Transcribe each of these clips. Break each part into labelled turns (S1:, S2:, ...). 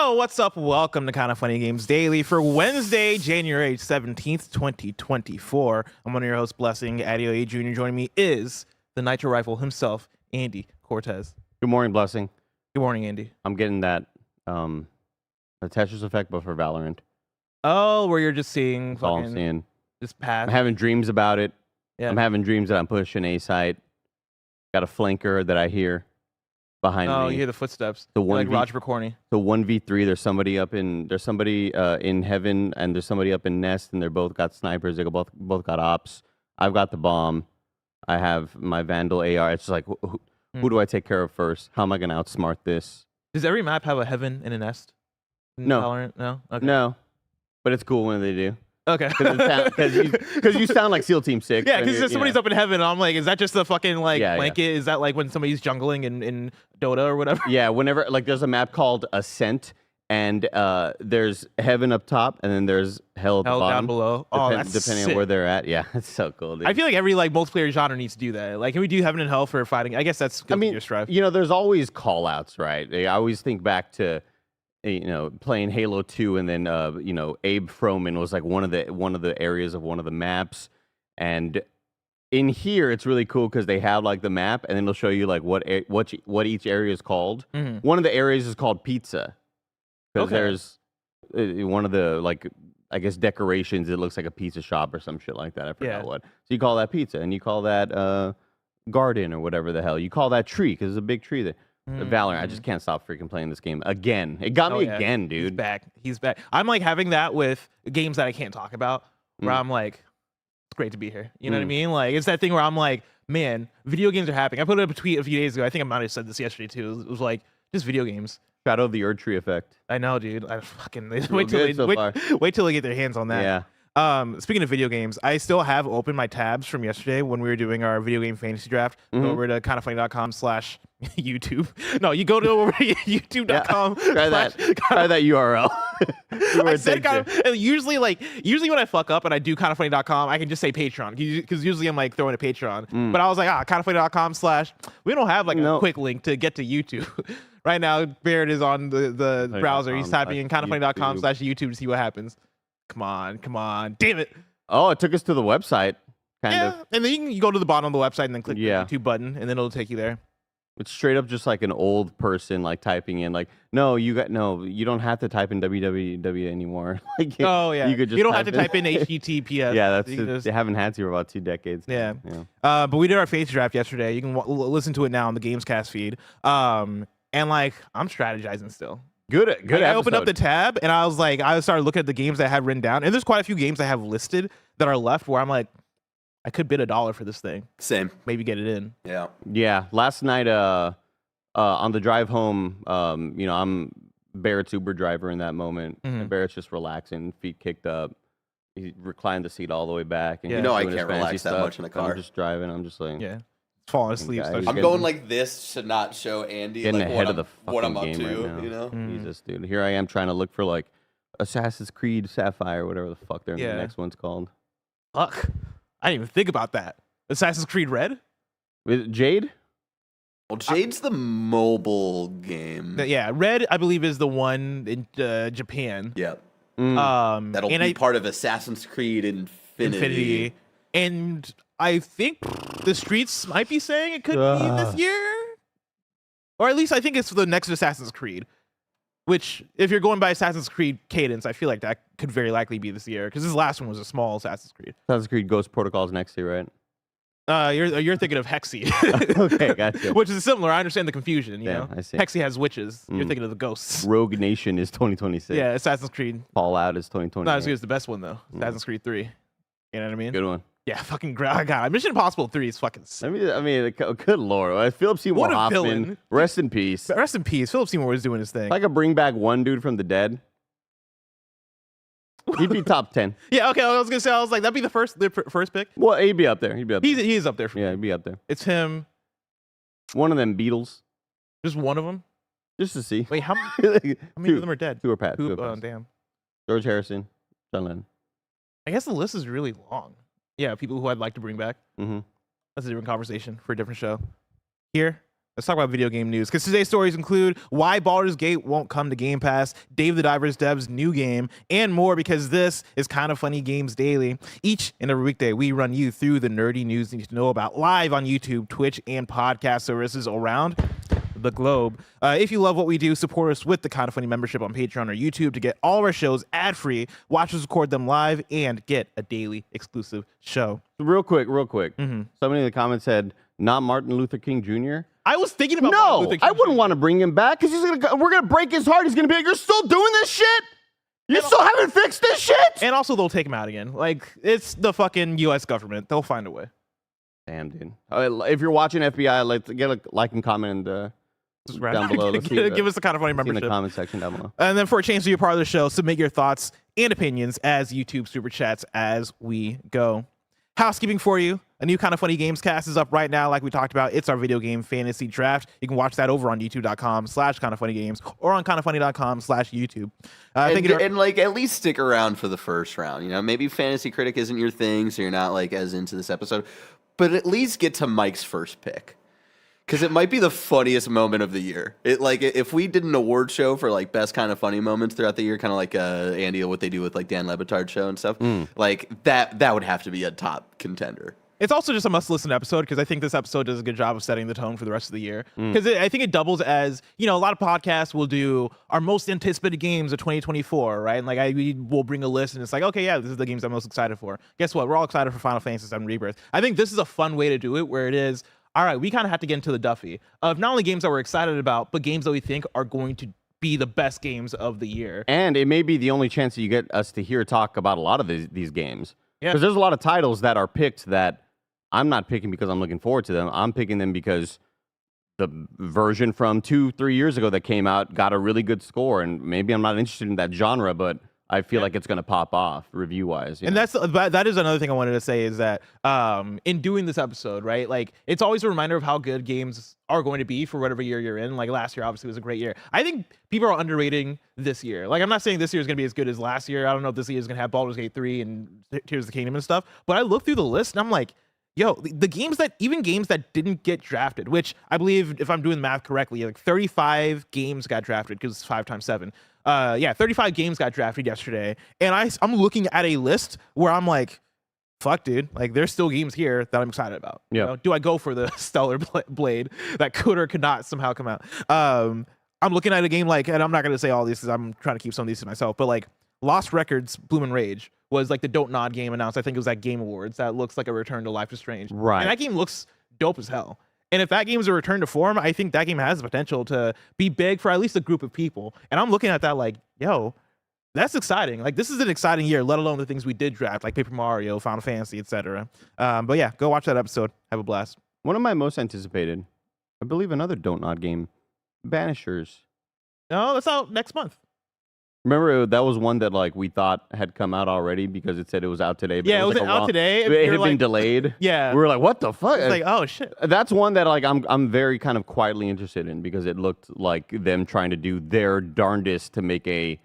S1: Yo, what's up? Welcome to Kinda Funny Games Daily for Wednesday, January 17th, 2024. I'm one of your hosts, Blessing Adeoye Jr. Joining me is the Nitro Rifle himself, Andy Cortez.
S2: Good morning, Blessing.
S1: Good morning, Andy.
S2: I'm getting that the Tetris effect, but for Valorant.
S1: Oh, where you're just seeing
S2: That's all I'm seeing.
S1: just path.
S2: I'm having dreams about it.
S1: Yeah.
S2: I'm having dreams that I'm pushing A site. Got a flanker that I hear behind me.
S1: Oh, you hear the footsteps.
S2: The
S1: You're
S2: one
S1: like Roger Corney.
S2: The 1v3. There's somebody in heaven, and there's somebody up in nest, and they're both got snipers. They both got ops. I've got the bomb. I have my Vandal AR. It's just like, who do I take care of first? How am I gonna outsmart this?
S1: Does every map have a heaven and a nest?
S2: No.
S1: Valorant? No. Okay.
S2: No, but it's cool when they do.
S1: Okay.
S2: Because you sound like SEAL Team 6.
S1: Yeah, because somebody's up in heaven, and I'm like, is that just the fucking
S2: Yeah.
S1: blanket? Is that like when somebody's jungling in Dota or whatever?
S2: Yeah, whenever there's a map called Ascent, and there's heaven up top, and then there's hell at the bottom,
S1: down below. Oh, that's
S2: depending
S1: sick.
S2: on where they're at. Yeah, it's so cool, dude.
S1: I feel like every multiplayer genre needs to do that. Like, can we do heaven and hell for fighting? I guess that's good for your strive.
S2: There's always call outs, right? I always think back to playing Halo 2, and then Abe Froman was like one of the areas of one of the maps, and in here it's really cool because they have like the map, and then they'll show you like what each area is called.
S1: Mm-hmm.
S2: One of the areas is called pizza, because
S1: Okay.
S2: there's one of the I guess decorations. It looks like a pizza shop or some shit like that. I forgot what. So you call that pizza, and you call that garden or whatever the hell. You call that tree because there's a big tree there. Valorant, I just can't stop freaking playing this game again. It got me again, dude.
S1: He's back. I'm like having that with games that I can't talk about, where I'm like, it's great to be here. You know what I mean? Like, it's that thing where I'm like, man, video games are happening. I put up a tweet a few days ago. I think I might have said this yesterday too. It was like, just video games.
S2: Shadow of the Erd Tree effect.
S1: I know, dude. I fucking wait till they get their hands on that.
S2: Yeah.
S1: Speaking of video games, I still have open my tabs from yesterday when we were doing our video game fantasy draft. Go over to kindafunny.com/YouTube. No, you go to over to youtube.com.
S2: Try that URL.
S1: I said and usually when I fuck up and I do kindafunny.com, I can just say Patreon because usually I'm like throwing a Patreon. But I was like, kindafunny.com/ we don't have a quick link to get to YouTube. Right now, Barrett is on the browser. He's typing in kindafunny.com/YouTube to see what happens. Come on. Damn it.
S2: Oh, it took us to the website, kind of.
S1: And then you go to the bottom of the website and then click the YouTube button, and then it'll take you there.
S2: It's straight up just like an old person typing in no, you don't have to type in www anymore. You don't have to type in HTTPS.
S1: Yeah,
S2: they haven't had to for about 2 decades.
S1: Yeah. But we did our face draft yesterday. You can listen to it now on the Gamescast feed. And I'm strategizing still.
S2: Good.
S1: I opened up the tab and I started looking at the games that I had written down, and there's quite a few games I have listed that are left where I'm like, I could bid $1 for this thing.
S3: Same.
S1: Maybe get it in.
S2: Yeah. Last night, on the drive home, I'm Barrett's Uber driver in that moment. And Barrett's just relaxing, feet kicked up. He reclined the seat all the way back. And
S3: I can't relax that much in a car.
S2: I'm just driving. I'm just like,
S1: falling asleep.
S3: I'm going like this to not show Andy
S2: getting ahead of the
S3: what I'm up
S2: game
S3: to.
S2: right now. Jesus, dude. Here I am trying to look for Assassin's Creed Sapphire, whatever the fuck the next one's called.
S1: Fuck. I didn't even think about that. Assassin's Creed Red?
S2: With Jade?
S3: Well, Jade's the mobile game.
S1: Yeah, Red, I believe, is the one in Japan.
S3: Yeah.
S1: That'll
S3: be part of Assassin's Creed Infinity.
S1: And I think the streets might be saying it could be this year. Or at least I think it's the next Assassin's Creed. Which, if you're going by Assassin's Creed cadence, I feel like that could very likely be this year. Because this last one was a small Assassin's Creed.
S2: Assassin's Creed Ghost Protocol's next year, right?
S1: You're thinking of Hexy.
S2: Okay, gotcha.
S1: Which is similar. I understand the confusion, you know?
S2: I see.
S1: Hexy has witches. You're thinking of the ghosts.
S2: Rogue Nation is 2026.
S1: Yeah, Assassin's Creed.
S2: Fallout is 2020.
S1: Not as good as the best one, though. Assassin's Creed 3. You know what I mean?
S2: Good one.
S1: Yeah, fucking God. Mission Impossible 3 is fucking sick.
S2: I mean, good lord. Philip Seymour Hoffman, villain. Rest in peace.
S1: Rest in peace. Philip Seymour was doing his thing.
S2: If I could bring back one dude from the dead, he'd be top 10.
S1: Yeah, okay. I was gonna say, that'd be the first pick.
S2: Well, he'd be up there.
S1: He's up there for me.
S2: Yeah, he'd be up there.
S1: It's him.
S2: One of them Beatles.
S1: Just one of them.
S2: Just to see.
S1: Wait, how many of them are dead?
S2: Two are Pat.
S1: Oh, damn.
S2: George Harrison, John Lennon.
S1: I guess the list is really long. Yeah, people who I'd like to bring back. That's a different conversation for a different show. Here, Let's talk about video game news, because today's stories include why Baldur's Gate won't come to Game Pass, Dave the Diver's dev's new game, and more, because this is Kind of Funny Games Daily. Each and every weekday, we run you through the nerdy news you need to know about live on YouTube, Twitch, and podcast services around the globe. If you love what we do, support us with the Kind of Funny membership on Patreon or YouTube to get all of our shows ad-free, watch us record them live, and get a daily exclusive show.
S2: Real quick. Somebody in the comments said, not Martin Luther King Jr.?
S1: I was thinking about
S2: No,
S1: Luther King
S2: I wouldn't
S1: Jr.
S2: want to bring him back because we're gonna break his heart. He's gonna be like, "You're still doing this shit? You still haven't fixed this shit?"
S1: And also, they'll take him out again. Like, it's the fucking U.S. government. They'll find a way.
S2: Damn, dude. If you're watching FBI, get a like and comment down below.
S1: Give us the Kind of Funny membership
S2: in the comment section down below.
S1: And then for a chance to be a part of the show, submit your thoughts and opinions as YouTube super chats as we go. Housekeeping for you. A new Kind of Funny Games cast is up right now, like we talked about. It's our video game fantasy draft. You can watch that over on youtube.com/kindoffunnygames or on kindoffunny.com/YouTube.
S3: And like, at least stick around for the first round. You know, maybe Fantasy Critic isn't your thing, so you're not like as into this episode, but at least get to Mike's first pick. Because it might be the funniest moment of the year. If we did an award show for like best kind of funny moments throughout the year, kind of like Andy, what they do with like Dan Le Batard's show and stuff, like that would have to be a top contender.
S1: It's also just a must-listen episode because I think this episode does a good job of setting the tone for the rest of the year. Because I think it doubles as, you know, a lot of podcasts will do our most anticipated games of 2024, right? And like we'll bring a list and it's like, okay, yeah, this is the games I'm most excited for. Guess what? We're all excited for Final Fantasy VII Rebirth. I think this is a fun way to do it, where it is, all right, we kind of have to get into the Duffy of not only games that we're excited about, but games that we think are going to be the best games of the year.
S2: And it may be the only chance that you get us to hear talk about a lot of these games. Because there's a lot of titles that are picked that I'm not picking because I'm looking forward to them. I'm picking them because the version from 2-3 years ago that came out got a really good score, and maybe I'm not interested in that genre, but I feel like it's going to pop off review-wise.
S1: And that is another thing I wanted to say is that in doing this episode, right, like it's always a reminder of how good games are going to be for whatever year you're in. Like last year obviously was a great year. I think people are underrating this year. Like I'm not saying this year is going to be as good as last year. I don't know if this year is going to have Baldur's Gate 3 and Tears of the Kingdom and stuff, but I look through the list and I'm like, yo, the games that didn't get drafted, which I believe, if I'm doing the math correctly, like 35 games got drafted because it's 5 times 7. 35 games got drafted yesterday. And I'm looking at a list where I'm like, fuck, dude. Like, there's still games here that I'm excited about.
S2: Yeah.
S1: You know? Do I go for the Stellar Blade that could or could not somehow come out? I'm looking at a game like, and I'm not going to say all these because I'm trying to keep some of these to myself, but like Lost Records Bloom and Rage was like the Don't Nod game announced. I think it was at Game Awards. That looks like a return to Life is Strange.
S2: Right.
S1: And that game looks dope as hell. And if that game is a return to form, I think that game has the potential to be big for at least a group of people. And I'm looking at that like, yo, that's exciting. Like, this is an exciting year, let alone the things we did draft, like Paper Mario, Final Fantasy, etc. But yeah, go watch that episode. Have a blast.
S2: One of my most anticipated, I believe another Don't Nod game, Banishers.
S1: No, that's out next month.
S2: Remember, that was one that like we thought had come out already because it said it was out today. But
S1: yeah, it was like out today.
S2: It had been delayed.
S1: Yeah,
S2: we were like, "What the fuck?"
S1: It's like, oh shit.
S2: That's one that like I'm very kind of quietly interested in because it looked like them trying to do their darndest to make a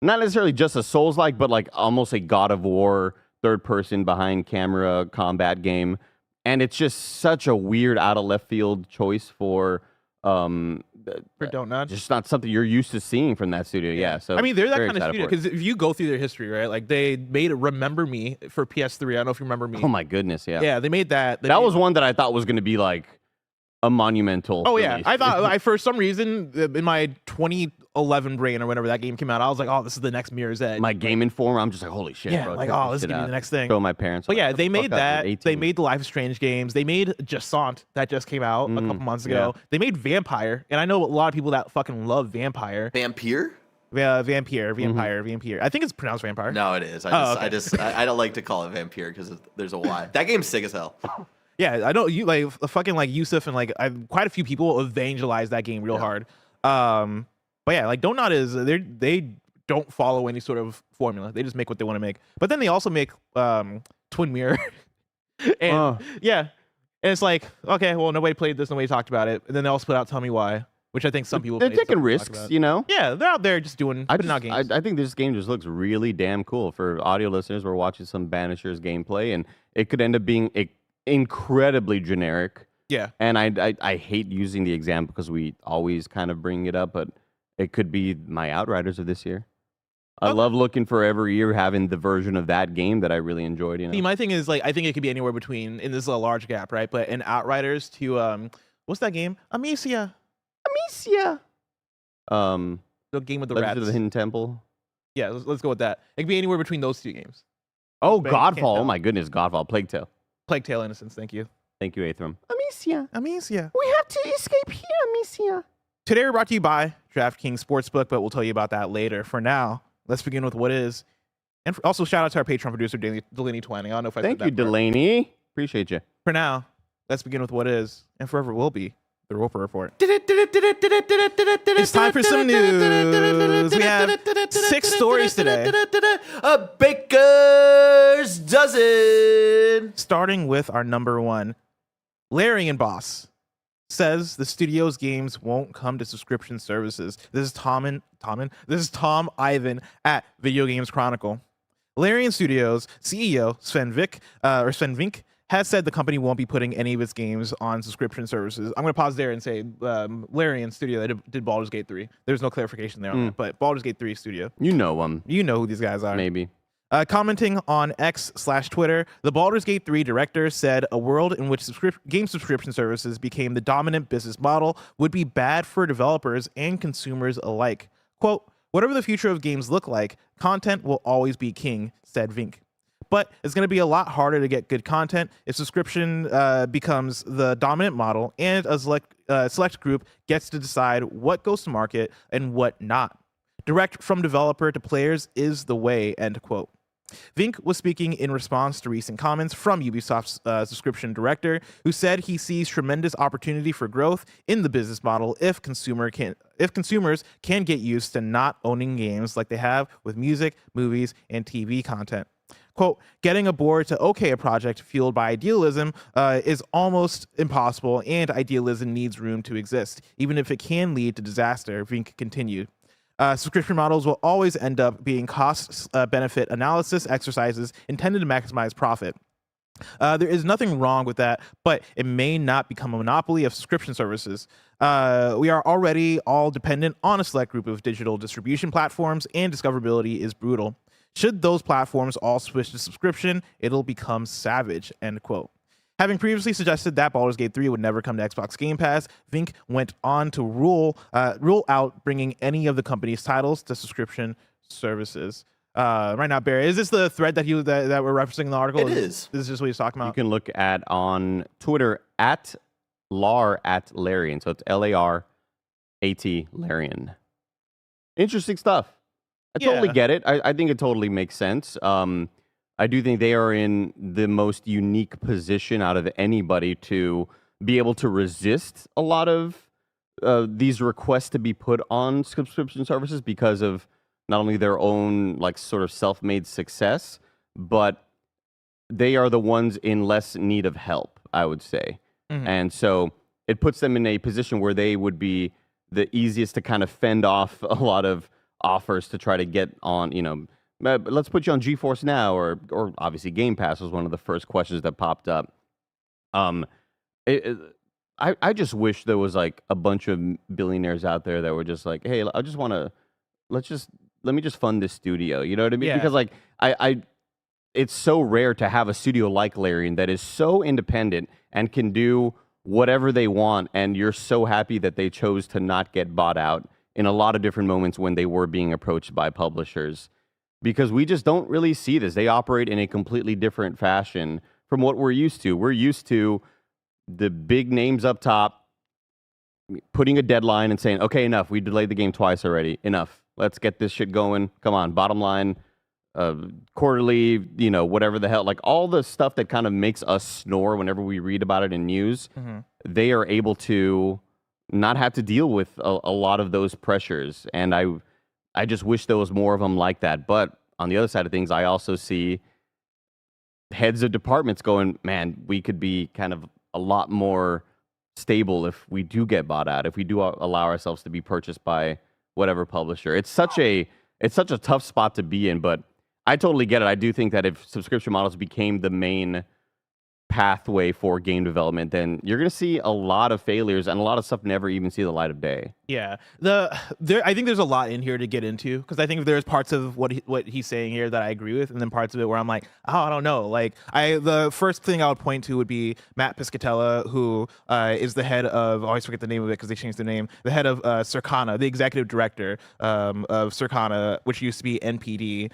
S2: not necessarily just a Souls-like, but like almost a God of War third-person behind camera combat game, and it's just such a weird out of left field choice for
S1: Don't Nod.
S2: Just not something you're used to seeing from that studio. Yeah. So
S1: I mean, they're that kind of studio because if you go through their history, right? Like they made Remember Me for PS3. I don't know if you remember me.
S2: Oh my goodness, yeah.
S1: Yeah, they made that.
S2: That was one that I thought was going to be like a monumental.
S1: Oh yeah,
S2: release.
S1: I thought for some reason in my 2011 brain or whenever that game came out, I was like, oh, this is the next Mirror's Edge.
S2: My Game Informer, I'm just like, holy shit,
S1: yeah,
S2: bro.
S1: like, oh, this is gonna be the next thing.
S2: Show my parents.
S1: But
S2: like,
S1: yeah, they made that.
S2: 18.
S1: They made the Life is Strange games. They made Jasant that just came out a couple months ago. Yeah. They made Vampire, and I know a lot of people that fucking love Vampire.
S3: Vampire?
S1: Yeah, Vampire. I think it's pronounced Vampire.
S3: No, it is. I don't like to call it Vampire because there's a Y. That game's sick as hell.
S1: Yeah, I know you like fucking like Yusuf and like quite a few people evangelized that game real hard. But yeah, like Don't Nod is they don't follow any sort of formula. They just make what they want to make. But then they also make Twin Mirror, and yeah, and it's like okay, well nobody played this, nobody talked about it, and then they also put out Tell Me Why, which I think some people
S2: they're taking risks, you know.
S1: Yeah, they're out there just putting out games.
S2: I think this game just looks really damn cool. For audio listeners, we're watching some Banishers gameplay, and it could end up being incredibly generic
S1: Yeah.
S2: And I hate using the example because we always kind of bring it up, but it could be my Outriders of this year. I love looking for every year having the version of that game that I really enjoyed.
S1: See, my thing is like I think it could be anywhere between, and this is a large gap, right? But in Outriders to what's that game? Amicia. The game with the
S2: Legend
S1: rats.
S2: of the Hidden Temple.
S1: Yeah, let's go with that. It could be anywhere between those two games.
S2: Oh,
S1: But you can't
S2: Godfall. Oh
S1: tell.
S2: my goodness, Godfall. Plague Tale.
S1: Plague Tale Innocence. Thank you.
S2: Thank you, Aethram.
S1: Amicia.
S2: We have to escape here, Amicia.
S1: Today we're brought to you by DraftKings Sportsbook, but we'll tell you about that later. For now, let's begin with what is. And also shout out to our Patreon producer, Delaney20. I don't know if I
S2: Thank
S1: said
S2: you,
S1: that part.
S2: Delaney. Appreciate you.
S1: For now, let's begin with what is, and forever will be, the Roper Report.
S3: It's
S1: time for some news. We have 6 stories today.
S3: A baker's dozen.
S1: Starting with our number 1. Larian Boss says the studio's games won't come to subscription services. This is Tom Ivan at Video Games Chronicle. Larian Studios CEO Sven Vink has said the company won't be putting any of its games on subscription services. I'm going to pause there and say Larian Studio did Baldur's Gate 3. There's no clarification there on that, but Baldur's Gate 3 Studio.
S2: You know them.
S1: You know who these guys are.
S2: Maybe.
S1: Commenting on X/Twitter, the Baldur's Gate 3 director said a world in which game subscription services became the dominant business model would be bad for developers and consumers alike. Quote, whatever the future of games look like, content will always be king, said Vink. But it's going to be a lot harder to get good content if subscription becomes the dominant model and a select group gets to decide what goes to market and what not. Direct from developer to players is the way, end quote. Vink was speaking in response to recent comments from Ubisoft's subscription director, who said he sees tremendous opportunity for growth in the business model if consumers can get used to not owning games like they have with music, movies, and TV content. Quote, getting aboard to okay a project fueled by idealism is almost impossible, and idealism needs room to exist, even if it can lead to disaster, Vink continued. Subscription models will always end up being cost-benefit analysis exercises intended to maximize profit. There is nothing wrong with that, but it may not become a monopoly of subscription services. We are already all dependent on a select group of digital distribution platforms, and discoverability is brutal. Should those platforms all switch to subscription, it'll become savage, end quote. Having previously suggested that Baldur's Gate 3 would never come to Xbox Game Pass, Vink went on to rule out bringing any of the company's titles to subscription services. Right now, Barry, is this the thread that we're referencing in the article?
S3: It is.
S1: This is just what he's talking about?
S2: You can look at on Twitter at Larian. So it's Larat Larian. Interesting stuff. I totally get it. I think it totally makes sense. I do think they are in the most unique position out of anybody to be able to resist a lot of these requests to be put on subscription services because of not only their own like sort of self-made success, but they are the ones in less need of help, I would say. Mm-hmm. And so it puts them in a position where they would be the easiest to kind of fend off a lot of offers to try to get on, let's put you on GeForce Now, or obviously Game Pass was one of the first questions that popped up. I just wish there was like a bunch of billionaires out there that were just like, hey, I just want to, let me just fund this studio. You know what I mean? Yeah. Because like it's so rare to have a studio like Larian that is so independent and can do whatever they want, and you're so happy that they chose to not get bought out in a lot of different moments when they were being approached by publishers. Because we just don't really see this. They operate in a completely different fashion from what we're used to. We're used to the big names up top putting a deadline and saying, okay, enough. We delayed the game twice already. Enough. Let's get this shit going. Come on, bottom line, quarterly, whatever the hell. Like all the stuff that kind of makes us snore whenever we read about it in news, they are able to not have to deal with a lot of those pressures. And I just wish there was more of them like that. But on the other side of things, I also see heads of departments going, man, we could be kind of a lot more stable if we do get bought out, if we do allow ourselves to be purchased by whatever publisher. It's such a tough spot to be in, but I totally get it. I do think that if subscription models became the main pathway for game development, then you're going to see a lot of failures and a lot of stuff never even see the light of day.
S1: Yeah, I think there's a lot in here to get into, because I think there's parts of what he's saying here that I agree with, and then parts of it where I'm like, oh, I don't know. Like, the first thing I would point to would be Matt Piscatella, who is the head of, I always forget the name of it because they changed the name, the head of Circana, the executive director of Circana, which used to be NPD,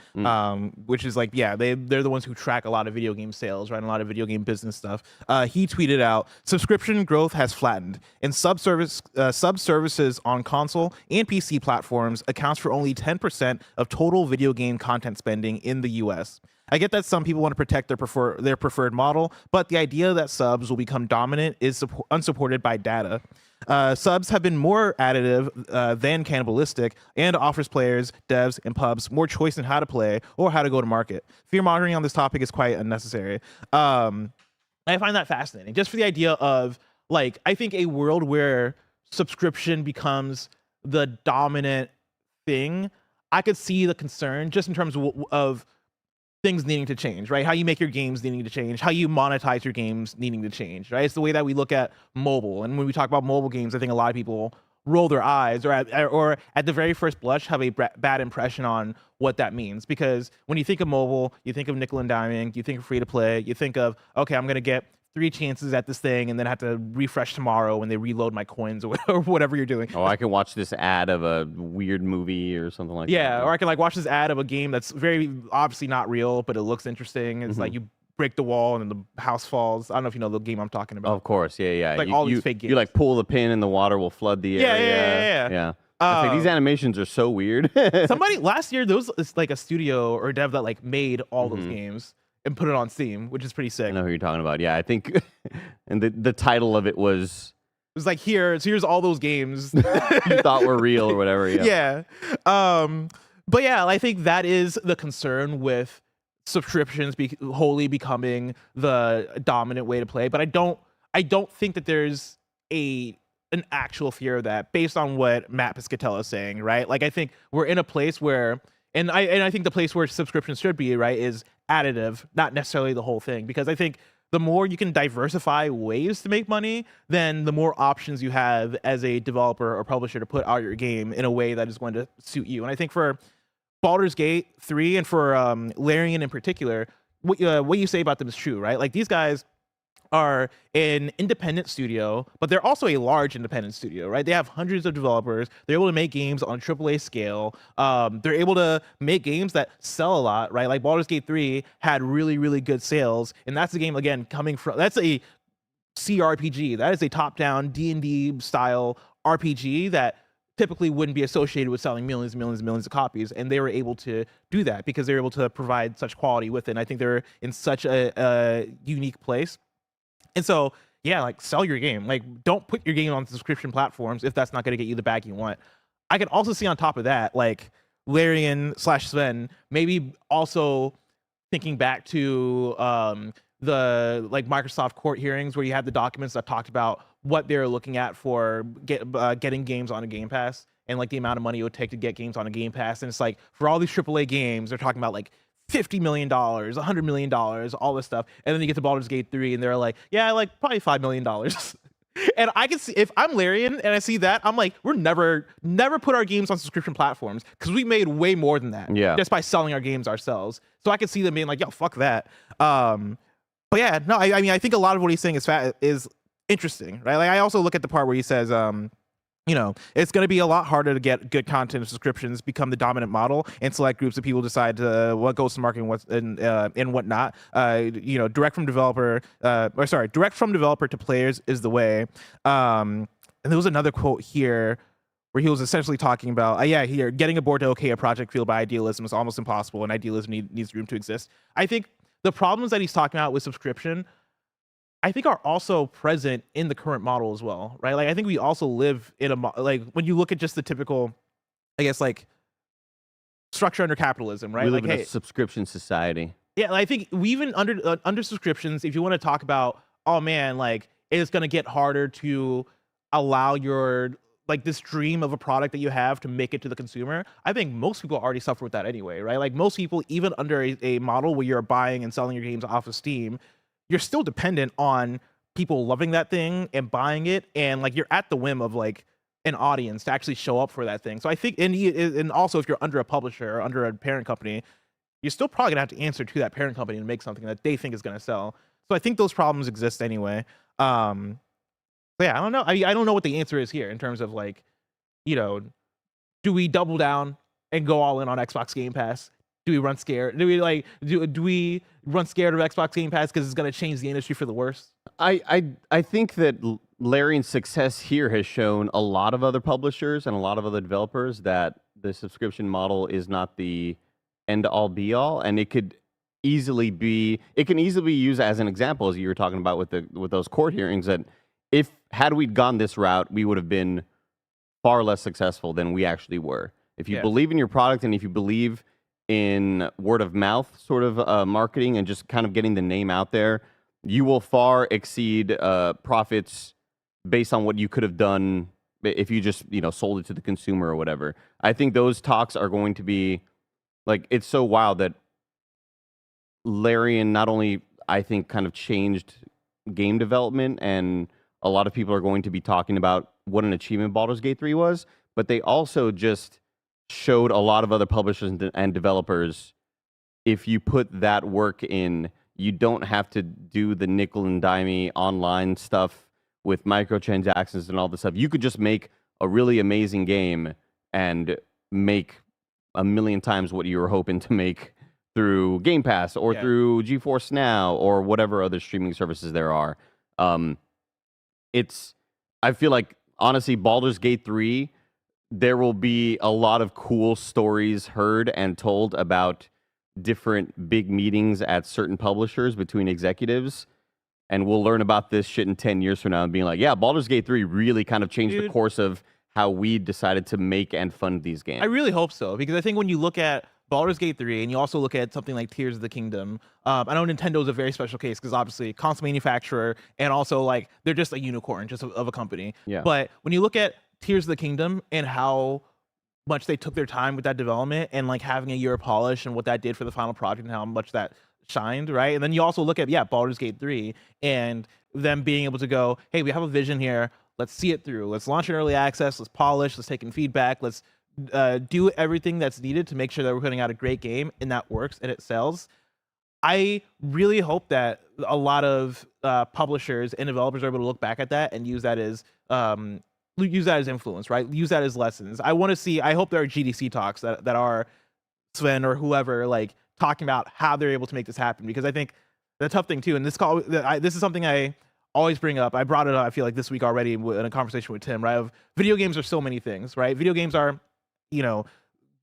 S1: which is like, yeah, they're the ones who track a lot of video game sales, right, and a lot of video game business stuff. He tweeted out, subscription growth has flattened, and sub-services on console and PC platforms accounts for only 10% of total video game content spending in the US. I get that some people want to protect their preferred model, but the idea that subs will become dominant is unsupported by data. Subs have been more additive than cannibalistic, and offers players, devs, and pubs more choice in how to play or how to go to market. Fear-mongering on this topic is quite unnecessary. I find that fascinating, just for the idea of, like, I think a world where subscription becomes the dominant thing, I could see the concern just in terms of things needing to change, right? How you make your games needing to change, how you monetize your games needing to change, right? It's the way that we look at mobile. And when we talk about mobile games, I think a lot of people roll their eyes or at the very first blush have a bad impression on what that means. Because when you think of mobile, you think of nickel and diming, you think of free to play, you think of, okay, I'm going to get 3 chances at this thing and then have to refresh tomorrow when they reload my coins or whatever you're doing.
S2: Oh, I can watch this ad of a weird movie or something like that.
S1: Yeah, or I can like watch this ad of a game that's very obviously not real, but it looks interesting. It's like you break the wall and then the house falls. I don't know if you know the game I'm talking about.
S2: Of course, yeah.
S1: Like all these fake games.
S2: You like pull the pin and the water will flood the area. Yeah. I think these animations are so weird.
S1: Somebody last year, there was like a studio or a dev that like made all those games and put it on Steam, which is pretty sick.
S2: I know who you're talking about. Yeah, I think, and the title of it was...
S1: It was like, here's all those games
S2: you thought were real or whatever.
S1: Yeah. But yeah, I think that is the concern with subscriptions wholly becoming the dominant way to play. But I don't think that there's an actual fear of that based on what Matt Piscatella is saying, right? Like, I think we're in a place where, and I think the place where subscriptions should be, right, is additive, not necessarily the whole thing. Because I think the more you can diversify ways to make money, then the more options you have as a developer or publisher to put out your game in a way that is going to suit you. And I think for Baldur's Gate 3 and for Larian in particular, what you say about them is true, right? Like, these guys are an independent studio, but they're also a large independent studio, right? They have hundreds of developers. They're able to make games on AAA scale. They're able to make games that sell a lot, right? Like Baldur's Gate 3 had really, really good sales, and that's a game, again, that's a CRPG. That is a top-down D&D style RPG that typically wouldn't be associated with selling millions and millions and millions of copies, and they were able to do that because they're able to provide such quality with it. And I think they're in such a unique place. And so, yeah, like, sell your game. Like, don't put your game on subscription platforms if that's not going to get you the bag you want. I can also see on top of that, like, Larian/Sven maybe also thinking back to the like Microsoft court hearings where you had the documents that talked about what they're looking at for getting games on a Game Pass and like the amount of money it would take to get games on a Game Pass. And it's like, for all these AAA games, they're talking about like $50 million, $100 million, all this stuff. And then you get to Baldur's Gate 3 and they're like, yeah, like probably $5 million. And I can see, if I'm Larian and I see that, I'm like, we're never put our games on subscription platforms because we made way more than that just by selling our games ourselves. So I can see them being like, yo, fuck that. But yeah, no, I mean, I think a lot of what he's saying is interesting, right? Like, I also look at the part where he says, you know, it's going to be a lot harder to get good content subscriptions become the dominant model, and select groups of people decide what goes to market and what not. You know, direct from developer to players is the way. And there was another quote here where he was essentially talking about, here, getting a board to okay a project fueled by idealism is almost impossible, and idealism needs room to exist. I think the problems that he's talking about with subscription, I think, are also present in the current model as well, right? Like, I think we also live in like, when you look at just the typical, I guess, like, structure under capitalism, right?
S2: We live
S1: like,
S2: in a subscription society.
S1: Yeah, I think we even under subscriptions, if you want to talk about, oh man, like, it's going to get harder to allow your, like, this dream of a product that you have to make it to the consumer. I think most people already suffer with that anyway, right? Like, most people, even under a model where you're buying and selling your games off of Steam, you're still dependent on people loving that thing and buying it, and like you're at the whim of like an audience to actually show up for that thing. So I think, and also if you're under a publisher or under a parent company, you're still probably gonna have to answer to that parent company and make something that they think is gonna sell. So I think those problems exist anyway. But yeah, I don't know. I don't know what the answer is here in terms of like, you know, do we double down and go all in on Xbox Game Pass? Do we run scared? Do we run scared of Xbox Game Pass because it's going to change the industry for the worse?
S2: I think that Larian's success here has shown a lot of other publishers and a lot of other developers that the subscription model is not the end all be all, and it can easily be used as an example, as you were talking about with those court hearings, that had we gone this route, we would have been far less successful than we actually were. If you believe in your product and if you believe in word of mouth sort of marketing and just kind of getting the name out there, you will far exceed profits based on what you could have done if you just sold it to the consumer or whatever. I think those talks are going to be like, it's so wild that Larian not only, I think, kind of changed game development, and a lot of people are going to be talking about what an achievement Baldur's Gate 3 was, but they also just showed a lot of other publishers and developers, if you put that work in, you don't have to do the nickel and dimey online stuff with microtransactions and all this stuff. You could just make a really amazing game and make a million times what you were hoping to make through Game Pass or through GeForce Now or whatever other streaming services there are. I feel like, honestly, Baldur's Gate 3, there will be a lot of cool stories heard and told about different big meetings at certain publishers between executives. And we'll learn about this shit in 10 years from now and being like, yeah, Baldur's Gate 3 really kind of changed the course of how we decided to make and fund these games.
S1: I really hope so, because I think when you look at Baldur's Gate 3 and you also look at something like Tears of the Kingdom, I know Nintendo is a very special case because obviously console manufacturer, and also like they're just a unicorn just of a company.
S2: Yeah.
S1: But when you look at Tears of the Kingdom and how much they took their time with that development and like having a year of polish and what that did for the final project and how much that shined, right? And then you also look at Baldur's Gate 3 and them being able to go, hey, we have a vision here, let's see it through, let's launch an early access, let's polish, let's take in feedback, let's do everything that's needed to make sure that we're putting out a great game and that works and it sells. I really hope that a lot of publishers and developers are able to look back at that and use that as influence, right? Use that as lessons. I hope there are GDC talks that are Sven or whoever like talking about how they're able to make this happen, because I think the tough thing too, and this is something I always bring up. I brought it up, I feel like, this week already in a conversation with Tim, right? Of video games are so many things, right? Video games are,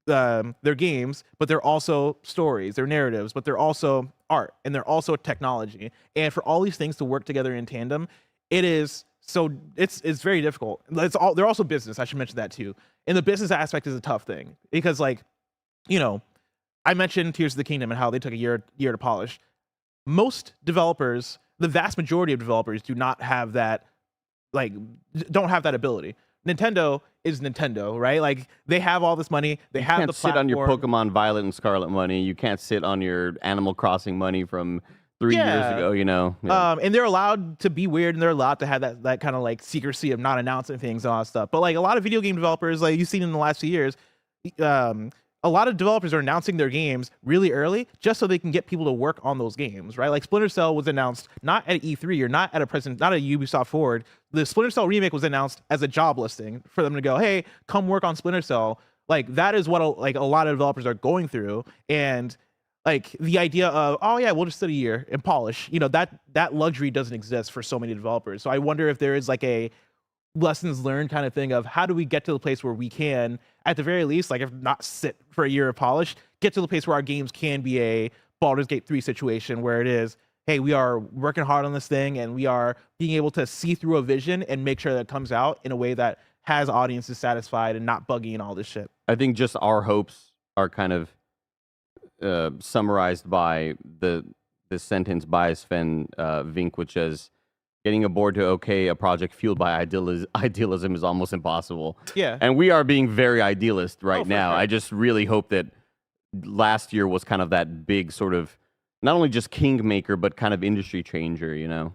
S1: they're games, but they're also stories, they're narratives, but they're also art, and they're also technology. And for all these things to work together in tandem, it's very difficult. They're also business. I should mention that too. And the business aspect is a tough thing because, like, I mentioned Tears of the Kingdom and how they took a year to polish. Most developers, the vast majority of developers, do not have that, don't have that ability. Nintendo is Nintendo, right? Like, they have all this money. They have the platform.
S2: You can't sit on your Pokemon Violet and Scarlet money. You can't sit on your Animal Crossing money from 3 years ago, Yeah.
S1: And they're allowed to be weird, and they're allowed to have that kind of like secrecy of not announcing things and all that stuff. But like a lot of video game developers, like you've seen in the last few years, a lot of developers are announcing their games really early just so they can get people to work on those games, right? Like Splinter Cell was announced not at E3 or not at a Ubisoft Forward. The Splinter Cell remake was announced as a job listing for them to go, hey, come work on Splinter Cell. Like, that is what a lot of developers are going through. And like the idea of, oh yeah, we'll just sit a year and polish, that luxury doesn't exist for so many developers. So I wonder if there is like a lessons learned kind of thing of how do we get to the place where we can, at the very least, like if not sit for a year of polish, get to the place where our games can be a Baldur's Gate 3 situation where it is, hey, we are working hard on this thing and we are being able to see through a vision and make sure that it comes out in a way that has audiences satisfied and not buggy and all this shit.
S2: I think just our hopes are kind of summarized by the sentence by Sven Vink, which is, getting a board to okay a project fueled by idealism is almost impossible.
S1: Yeah.
S2: And we are being very idealist right now.
S1: Sure.
S2: I just really hope that last year was kind of that big sort of not only just kingmaker, but kind of industry changer, you know?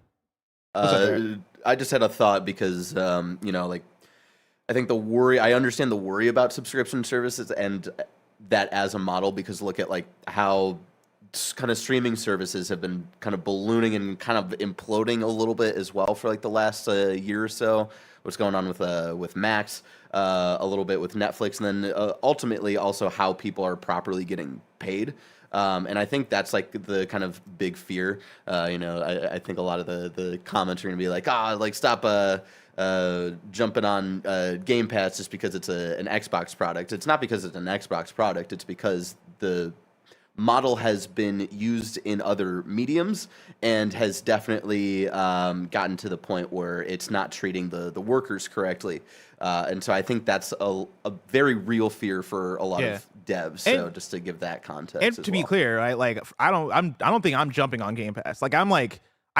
S3: I just had a thought because, you know, like, I think I understand the worry about subscription services and that as a model, because look at like how kind of streaming services have been kind of ballooning and kind of imploding a little bit as well for like the last year or so. What's going on with Max, a little bit with Netflix, and then ultimately also how people are properly getting paid. And I think that's like the kind of big fear. You know, I think a lot of the comments are going to be like, like stop jumping on Game Pass just because it's an Xbox product. It's not because it's an Xbox product. It's because the model has been used in other mediums and has definitely gotten to the point where it's not treating the workers correctly. And so I think that's a very real fear for a lot of devs. So just to give that context.
S1: And to be clear, right? Like I don't think I'm jumping on Game Pass. Like I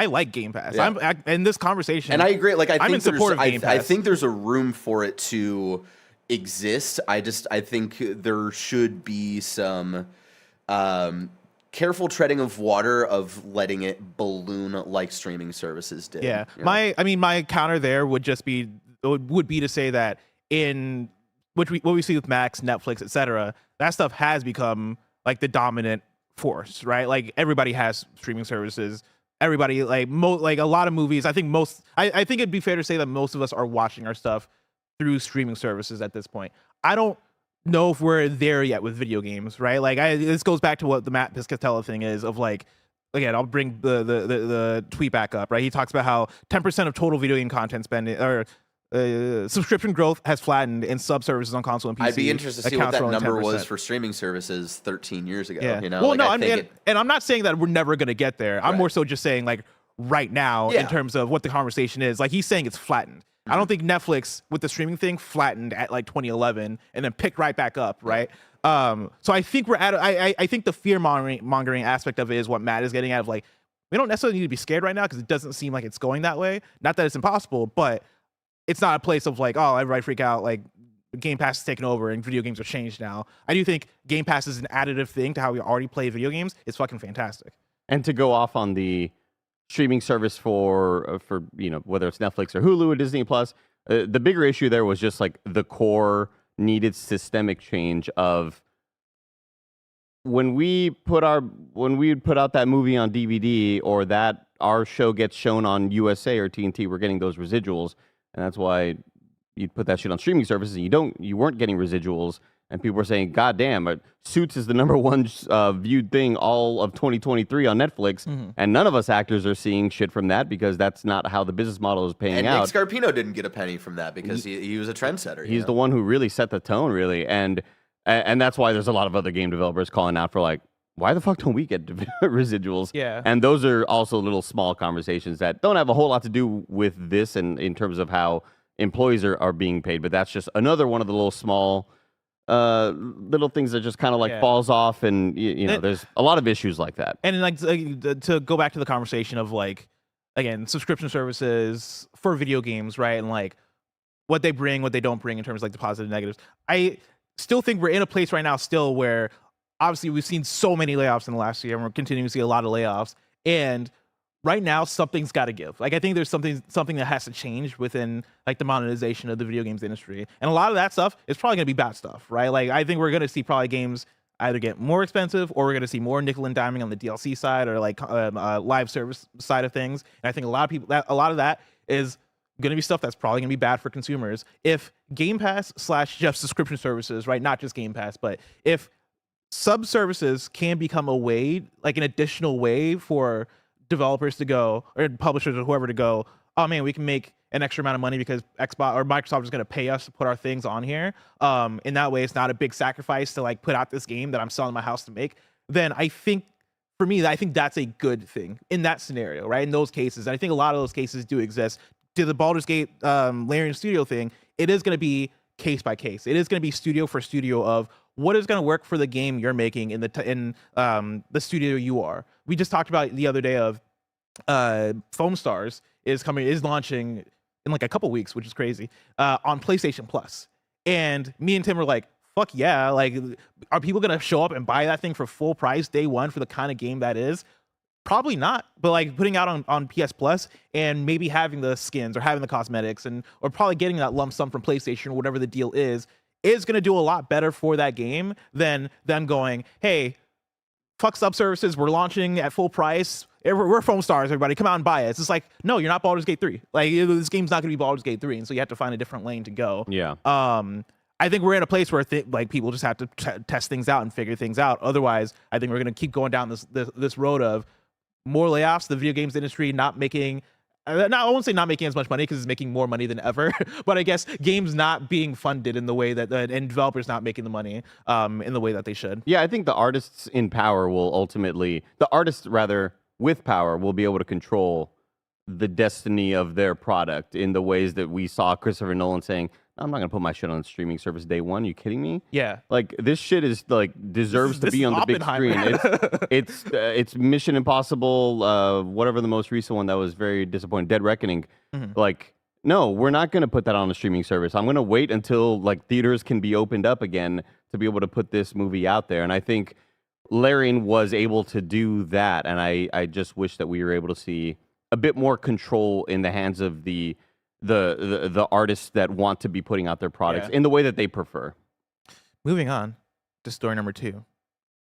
S1: like Game Pass.
S3: Yeah.
S1: In this conversation,
S3: and I agree. Like
S1: I'm in support of Game Pass.
S3: I think there's a room for it to exist. I think there should be some careful treading of water of letting it balloon like streaming services did.
S1: Yeah.
S3: You know?
S1: My counter there would just be to say that in what we see with Max, Netflix, etc., that stuff has become like the dominant force, right? Like everybody has streaming services. Everybody like a lot of movies. I think I think it'd be fair to say that most of us are watching our stuff through streaming services at this point. I don't know if we're there yet with video games, right? Like this goes back to what the Matt Piscatella thing is of like, again, I'll bring the tweet back up, right? He talks about how 10% of total video game content spending or subscription growth has flattened in sub-services on console and PC.
S3: I'd be interested to see what that number was for streaming services 13 years ago.
S1: Yeah.
S3: You know,
S1: well,
S3: like,
S1: no, and I'm not saying that we're never going to get there. I'm more so just saying like right now in terms of what the conversation is. Like he's saying it's flattened. I don't think Netflix with the streaming thing flattened at like 2011 and then picked right back up, right? So I think we're at. I think the fear mongering aspect of it is what Matt is getting at. Of like, we don't necessarily need to be scared right now because it doesn't seem like it's going that way. Not that it's impossible, but it's not a place of like, oh, everybody freak out. Like Game Pass is taking over and video games are changed now. I do think Game Pass is an additive thing to how we already play video games. It's fucking fantastic.
S2: And to go off on the streaming service for you know, whether it's Netflix or Hulu or Disney Plus, the bigger issue there was just like the core needed systemic change of when we put out that movie on DVD or that our show gets shown on USA or TNT, we're getting those residuals, and that's why you put that shit on streaming services and you weren't getting residuals. And people were saying, God damn, Suits is the number one viewed thing all of 2023 on Netflix. Mm-hmm. And none of us actors are seeing shit from that because that's not how the business model is paying out.
S3: And Nick Scarpino didn't get a penny from that because he was a trendsetter.
S2: He's the one who really set the tone, really. And that's why there's a lot of other game developers calling out for like, why the fuck don't we get residuals?
S1: Yeah.
S2: And those are also little small conversations that don't have a whole lot to do with this and in terms of how employees are being paid. But that's just another one of the little small little things that just kind of like falls off, and you know, there's a lot of issues like that.
S1: And like to go back to the conversation of like, again, subscription services for video games, right? And like what they bring, what they don't bring in terms of like the positive and negatives. I still think we're in a place right now still where obviously we've seen so many layoffs in the last year and we're continuing to see a lot of layoffs. And right now something's got to give. Like I think there's something that has to change within like the monetization of the video games industry, and a lot of that stuff is probably gonna be bad stuff, right? Like I think we're gonna see probably games either get more expensive or we're gonna see more nickel and diming on the DLC side or like live service side of things. And I think a lot of that is gonna be stuff that's probably gonna be bad for consumers if Game Pass / just subscription services, right? Not just Game Pass, but if sub services can become a way, like an additional way for developers to go or publishers or whoever to go, oh man, we can make an extra amount of money because Xbox or Microsoft is going to pay us to put our things on here. In that way, it's not a big sacrifice to like put out this game that I'm selling my house to make. Then I think for me, I think that's a good thing in that scenario, right? In those cases, and I think a lot of those cases do exist. To the Baldur's Gate Larian Studio thing, it is going to be case by case. It is going to be studio for studio of what is going to work for the game you're making in the studio you are. We just talked about the other day of Foam Stars is launching in like a couple weeks, which is crazy, on PlayStation Plus. And me and Tim were like, fuck yeah, like are people going to show up and buy that thing for full price day one for the kind of game that is? Probably not, but like putting out on PS Plus and maybe having the skins or having the cosmetics or probably getting that lump sum from PlayStation or whatever the deal is going to do a lot better for that game than them going, hey, fuck sub services, we're launching at full price. We're foam stars, everybody, come out and buy it. It's just like, no, you're not Baldur's Gate 3. Like, this game's not going to be Baldur's Gate 3, and so you have to find a different lane to go.
S2: Yeah.
S1: I think we're in a place where like people just have to test things out and figure things out. Otherwise, I think we're going to keep going down this road of more layoffs, the video games industry not making, I won't say not making as much money because it's making more money than ever, but I guess games not being funded in the way that, and developers not making the money in the way that they should.
S2: Yeah, I think the artists in power will ultimately, the artists rather with power will be able to control the destiny of their product in the ways that we saw Christopher Nolan saying, I'm not gonna put my shit on streaming service day one. You kidding me?
S1: Yeah.
S2: Like this shit is like deserves to be on the big screen. It's Mission Impossible, whatever the most recent one that was very disappointing, Dead Reckoning. Like, no, we're not gonna put that on a streaming service. I'm gonna wait until like theaters can be opened up again to be able to put this movie out there. And I think Larian was able to do that. And I just wish that we were able to see a bit more control in the hands of the artists that want to be putting out their products in the way that they prefer.
S1: Moving on to story number 2.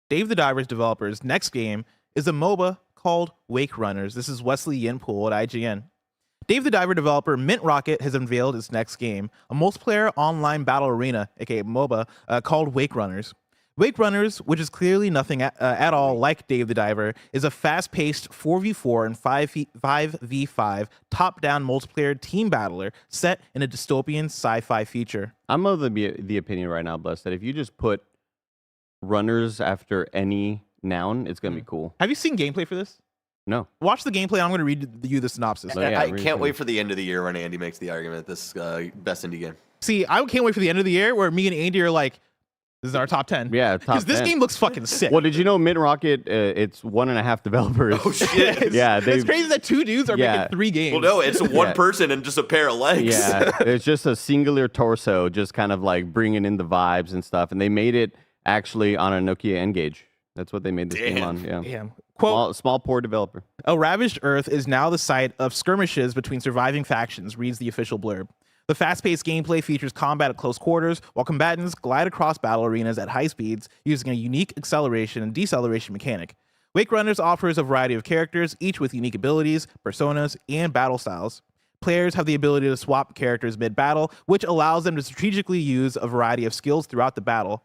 S1: Dave the Diver's developers' next game is a MOBA called Wake Runners. This is Wesley Yinpool at IGN. Dave the Diver developer Mint Rocket has unveiled its next game, a multiplayer online battle arena, aka MOBA, called Wake Runners. Wake Runners, which is clearly nothing at all like Dave the Diver, is a fast-paced 4v4 and 5v5 top-down multiplayer team battler set in a dystopian sci-fi future.
S2: I'm of the opinion right now, Bless, that if you just put runners after any noun, it's going to be cool.
S1: Have you seen gameplay for this?
S2: No.
S1: Watch the gameplay. I'm going to read you the synopsis.
S3: I can't wait for the end of the year when Andy makes the argument this best indie game.
S1: See, I can't wait for the end of the year where me and Andy are like, this is our top 10.
S2: Yeah, top 10.
S1: Because this game looks fucking sick.
S2: Well, did you know Mint Rocket, it's 1.5 developers.
S3: Oh, shit.
S2: Yeah.
S1: It's crazy that 2 dudes are making 3 games.
S3: Well, no, it's one person and just a pair of legs.
S2: Yeah, it's just a singular torso, just kind of like bringing in the vibes and stuff. And they made it actually on a Nokia N-Gage. That's what they made this game on. Yeah.
S1: Damn. Quote,
S2: small, poor developer.
S1: A ravaged Earth is now the site of skirmishes between surviving factions, reads the official blurb. The fast-paced gameplay features combat at close quarters, while combatants glide across battle arenas at high speeds using a unique acceleration and deceleration mechanic. Wake Runners offers a variety of characters, each with unique abilities, personas, and battle styles. Players have the ability to swap characters mid-battle, which allows them to strategically use a variety of skills throughout a battle.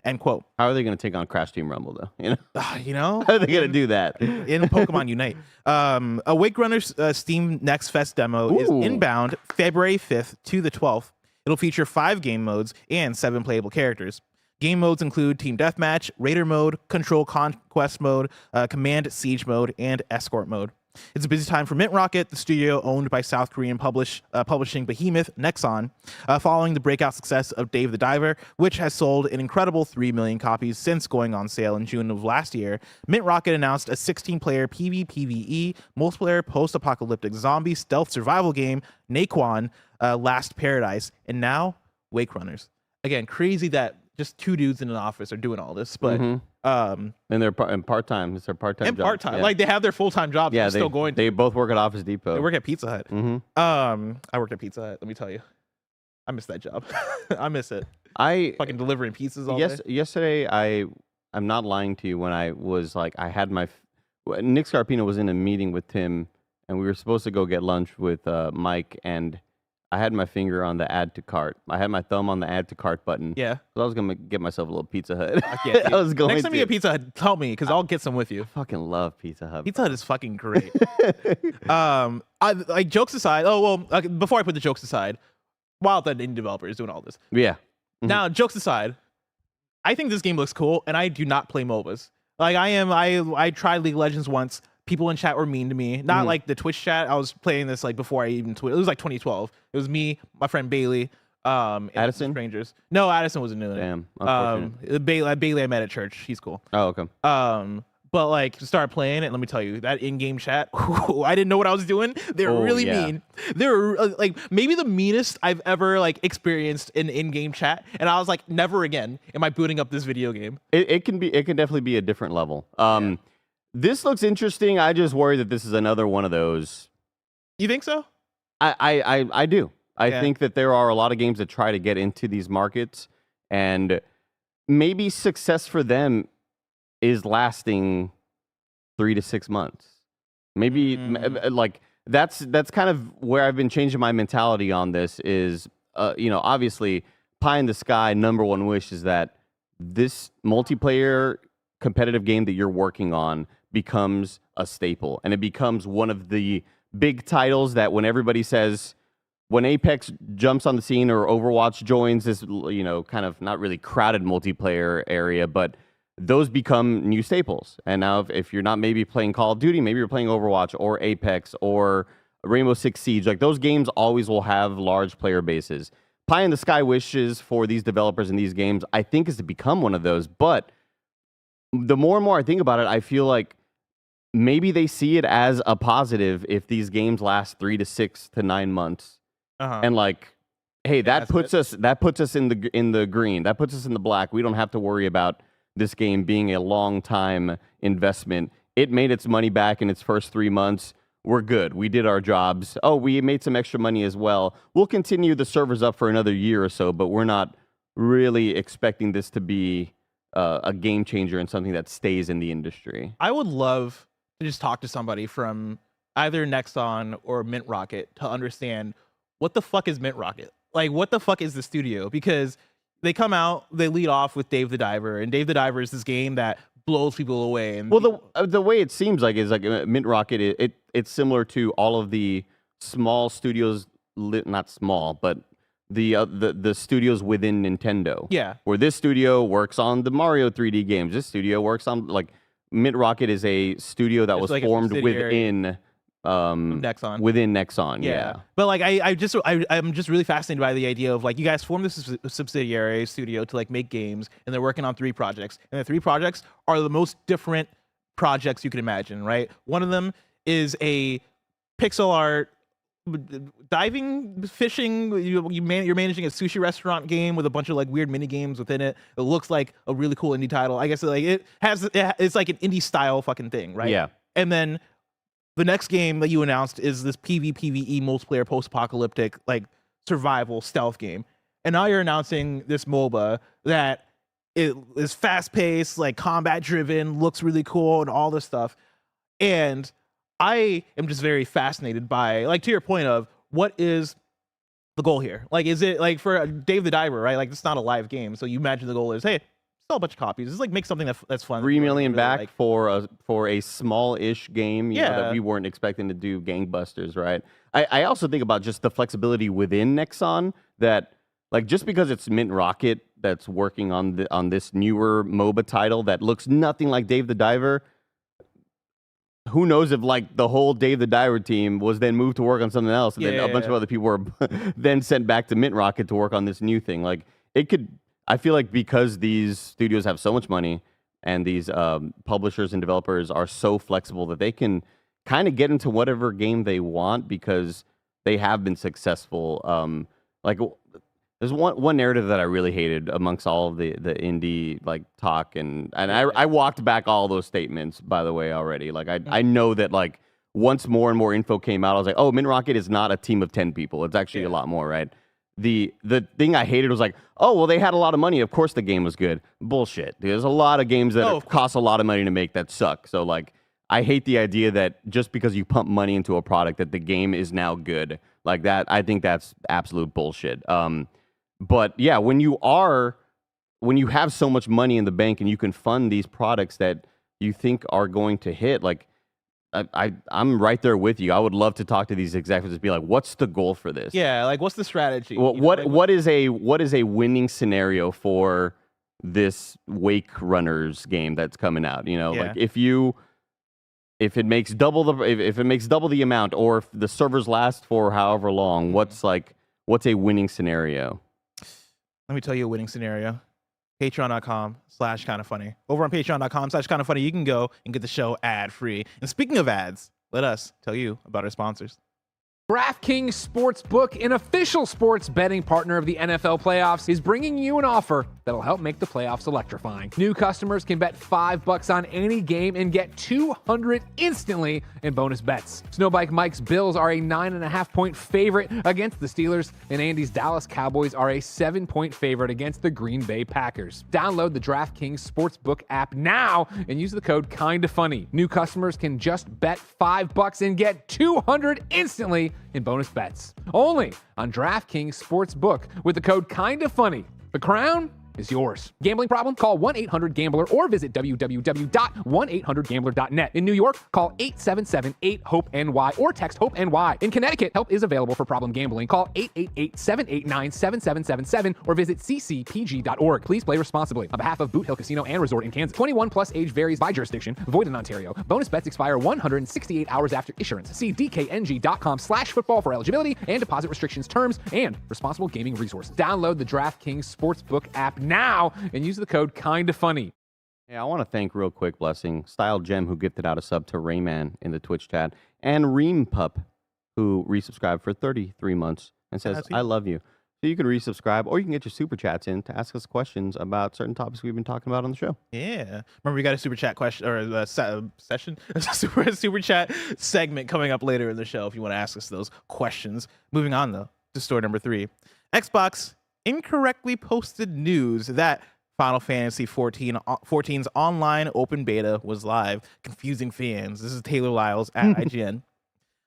S1: End quote.
S2: How are they going to take on Crash Team Rumble, though?
S1: How
S2: are they going to do that?
S1: In Pokemon Unite. A Wake Runners Steam Next Fest demo is inbound February 5th to the 12th. It'll feature 5 game modes and 7 playable characters. Game modes include Team Deathmatch, Raider mode, Control Conquest mode, Command Siege mode, and Escort mode. It's a busy time for Mint Rocket, the studio owned by South Korean publishing behemoth Nexon, following the breakout success of Dave the Diver, which has sold an incredible 3 million copies since going on sale in June of last year. Mint Rocket announced a 16-player PvPvE multiplayer post-apocalyptic zombie stealth survival game, Naquan, Last Paradise, and now Wake Runners. Again, crazy that just 2 dudes in an office are doing all this, but
S2: and they're part-time. It's their part-time job.
S1: Part-time.
S2: Yeah.
S1: Like they have their full-time jobs.
S2: Yeah,
S1: still going.
S2: They both work at Office Depot.
S1: They work at Pizza Hut. I worked at Pizza Hut. Let me tell you, I miss that job. I miss it.
S2: I
S1: fucking delivering pizzas all day.
S2: Yesterday, I'm not lying to you when I was like, I had my Nick Scarpino was in a meeting with Tim, and we were supposed to go get lunch with Mike, and I had my finger on the add to cart. I had my thumb on the add to cart button.
S1: Yeah.
S2: So I was going to get myself a little Pizza Hut.
S1: I was going Next time you get Pizza Hut, tell me, because I'll get some with you.
S2: I fucking love Pizza Hut.
S1: Pizza Hut is fucking great. Like jokes aside, before I put the jokes aside, while the indie developer is doing all this.
S2: Yeah.
S1: Now, jokes aside, I think this game looks cool, and I do not play MOBAs. Like I tried League of Legends once. People in chat were mean to me. Not like the Twitch chat. I was playing this like before I even tweeted. It was like 2012. It was me, my friend Bailey, and
S2: Addison?
S1: strangers. No, Addison wasn't doing it.
S2: Damn. Unfortunate.
S1: Bailey I met at church. He's cool.
S2: Oh, okay.
S1: But like to start playing it, let me tell you, that in-game chat, I didn't know what I was doing. They're really mean. They're like maybe the meanest I've ever like experienced in in-game chat, and I was like, never again am I booting up this video game.
S2: It can definitely be a different level. This looks interesting. I just worry that this is another one of those.
S1: You think so?
S2: I do. I
S1: Yeah.
S2: think that there are a lot of games that try to get into these markets, and maybe success for them is lasting 3 to 6 months. Maybe like that's kind of where I've been changing my mentality on this is, obviously pie in the sky number one wish is that this multiplayer competitive game that you're working on becomes a staple, and it becomes one of the big titles that when everybody says, when Apex jumps on the scene or Overwatch joins this, kind of not really crowded multiplayer area, but those become new staples. And now if you're not maybe playing Call of Duty, maybe you're playing Overwatch or Apex or Rainbow Six Siege. Like those games always will have large player bases. Pie in the sky wishes for these developers in these games, I think, is to become one of those. But the more and more I think about it, I feel like maybe they see it as a positive if these games last 3 to 6 to 9 months. And like, hey, that puts us in the green. That puts us in the black. We don't have to worry about this game being a long time investment. It made its money back in its first 3 months. We're good. We did our jobs. Oh, we made some extra money as well. We'll continue the servers up for another year or so, but we're not really expecting this to be a game changer and something that stays in the industry.
S1: I would love to just talk to somebody from either Nexon or Mint Rocket to understand what the fuck is Mint Rocket? Like, what the fuck is the studio? Because they come out, they lead off with Dave the Diver, and Dave the Diver is this game that blows people away. And
S2: well, the way it seems like is like Mint Rocket. It's similar to all of the small studios, not small, but the studios within Nintendo.
S1: Yeah.
S2: Where this studio works on the Mario 3D games. This studio works on like Mint Rocket is a studio that was like formed within
S1: Nexon.
S2: Within Nexon, yeah.
S1: But like I'm just really fascinated by the idea of like you guys formed this subsidiary studio to like make games, and they're working on 3 projects, and the 3 projects are the most different projects you can imagine, right? One of them is a pixel art diving fishing. You're managing a sushi restaurant game with a bunch of like weird mini games within it. It looks like a really cool indie title. I guess like it's like an indie style fucking thing, right?
S2: Yeah.
S1: And then the next game that you announced is this PvPvE multiplayer post-apocalyptic like survival stealth game. And now you're announcing this MOBA that it is fast-paced, like combat-driven, looks really cool, and all this stuff. And I am just very fascinated by, like, to your point of what is the goal here? Like, is it like for Dave the Diver, right? Like, it's not a live game, so you imagine the goal is, hey, sell a bunch of copies. Just like make something that's fun.
S2: 3 million
S1: really
S2: back
S1: like.
S2: for a small-ish game, you know, that we weren't expecting to do gangbusters, right? I also think about just the flexibility within Nexon that, like, just because it's Mint Rocket that's working on this newer MOBA title that looks nothing like Dave the Diver. Who knows if like the whole Dave the Diver team was then moved to work on something else, and then a bunch of other people were then sent back to Mint Rocket to work on this new thing. Like it could. I feel like because these studios have so much money and these publishers and developers are so flexible that they can kind of get into whatever game they want because they have been successful. Like there's one narrative that I really hated amongst all of the indie like talk and I walked back all those statements, by the way, already. Like I know that like once more and more info came out, I was like, oh, Mint Rocket is not a team of 10 people. It's actually a lot more, right? The thing I hated was like, oh, well, they had a lot of money. Of course the game was good. Bullshit. There's a lot of games that cost a lot of money to make that suck. So, like, I hate the idea that just because you pump money into a product that the game is now good. Like that, I think that's absolute bullshit. But, yeah, when you have so much money in the bank and you can fund these products that you think are going to hit, like, I'm right there with you. I would love to talk to these executives and be like, what's the goal for this?
S1: Yeah, like what's the strategy?
S2: Well, what is a winning scenario for this Wake Runners game that's coming out? You know, like if it makes double the amount, or if the servers last for however long, what's a winning scenario?
S1: Let me tell you a winning scenario. Patreon.com/KindaFunny. Over on Patreon.com/KindaFunny, you can go and get the show ad-free. And speaking of ads, let us tell you about our sponsors.
S4: DraftKings Sportsbook, an official sports betting partner of the NFL playoffs, is bringing you an offer that'll help make the playoffs electrifying. New customers can bet $5 on any game and get $200 instantly in bonus bets. Snowbike Mike's Bills are a 9.5-point favorite against the Steelers, and Andy's Dallas Cowboys are a 7-point favorite against the Green Bay Packers. Download the DraftKings Sportsbook app now and use the code KindaFunny. New customers can just bet $5 and get $200 instantly in bonus bets. Only on DraftKings Sportsbook with the code KindaFunny. The crown is yours. Gambling problem? Call 1-800-GAMBLER or visit www.1800gambler.net. In New York, call 877-8-HOPE-NY or text HOPE-NY. In Connecticut, help is available for problem gambling. Call 888-789-7777 or visit ccpg.org. Please play responsibly. On behalf of Boot Hill Casino and Resort in Kansas, 21 plus age varies by jurisdiction. Void in Ontario. Bonus bets expire 168 hours after issuance. See dkng.com/football for eligibility and deposit restrictions, terms, and responsible gaming resources. Download the DraftKings Sportsbook app now and use the code KindaFunny.
S2: Yeah, I want to thank real quick, Blessing, Style Gem, who gifted out a sub to Rayman in the Twitch chat, and Reem Pup, who resubscribed for 33 months and says, I love you. So you can resubscribe, or you can get your super chats in to ask us questions about certain topics we've been talking about on the show.
S1: Yeah. Remember, we got a super chat question or a session, a super chat segment coming up later in the show if you want to ask us those questions. Moving on, though, to story number 3. Xbox incorrectly posted news that Final Fantasy 14's online open beta was live, confusing fans. This is Taylor Lyles at IGN.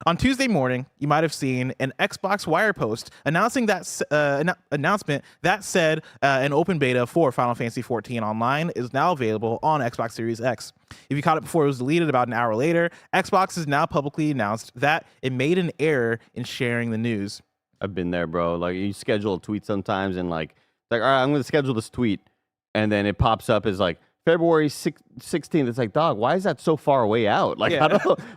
S1: On Tuesday morning, you might have seen an Xbox Wire post announcing that announcement that said an open beta for Final Fantasy 14 Online is now available on Xbox Series X. If you caught it before it was deleted about an hour later, Xbox has now publicly announced that it made an error in sharing the news.
S2: I've been there, bro. Like, you schedule a tweet sometimes and like all right, I'm going to schedule this tweet. And then it pops up as like February 16th. It's like, dog, why is that so far away out? Like, I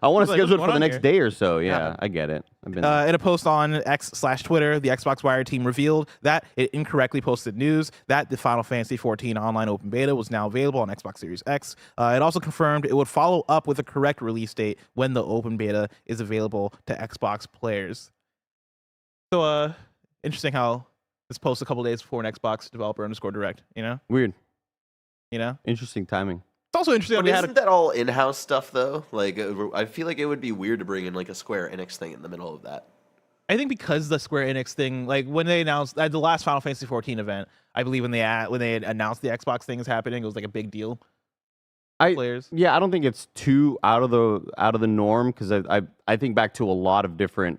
S2: want to schedule it for the next day or so. Yeah, I get it. I've been
S1: in a post on X/Twitter, the Xbox Wire team revealed that it incorrectly posted news that the Final Fantasy 14 online open beta was now available on Xbox Series X. It also confirmed it would follow up with a correct release date when the open beta is available to Xbox players. So, interesting how this post a couple days before an Xbox developer _direct, you know?
S2: Weird.
S1: You know?
S2: Interesting timing.
S1: It's also interesting.
S3: But isn't that all in-house stuff, though? Like, I feel like it would be weird to bring in, like, a Square Enix thing in the middle of that.
S1: I think because the Square Enix thing, like, when they announced at the last Final Fantasy 14 event, I believe when they had announced the Xbox thing is happening, it was, like, a big deal. Players.
S2: Yeah, I don't think it's too out of the norm, because I think back to a lot of different,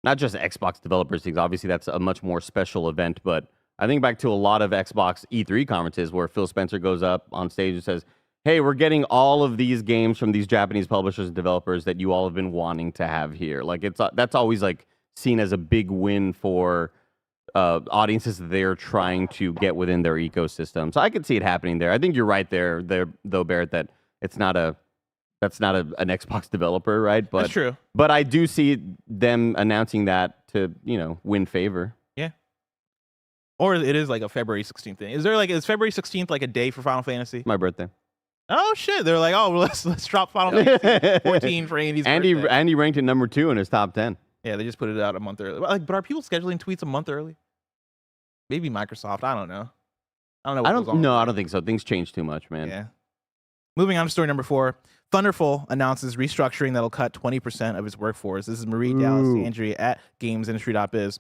S2: not just Xbox developers things. Obviously, that's a much more special event, but I think back to a lot of Xbox E3 conferences where Phil Spencer goes up on stage and says, hey, we're getting all of these games from these Japanese publishers and developers that you all have been wanting to have here. Like, that's always like seen as a big win for audiences that they're trying to get within their ecosystem. So I could see it happening there. I think you're right there though, Barrett, that that's not an Xbox developer, right? But
S1: that's true.
S2: But I do see them announcing that to, win favor.
S1: Yeah. Or it is like a February 16th thing. Is February 16th like a day for Final Fantasy?
S2: My birthday.
S1: Oh shit! They're like, oh, well, let's drop Final Fantasy 14 for Andy's birthday.
S2: Andy ranked it number 2 in his top 10.
S1: Yeah, they just put it out a month early. But are people scheduling tweets a month early? Maybe Microsoft. I don't know. I
S2: don't think so. Things change too much, man.
S1: Yeah. Moving on to story number 4. Thunderful announces restructuring that'll cut 20% of its workforce. This is Marie Dallas Andry at GamesIndustry.biz.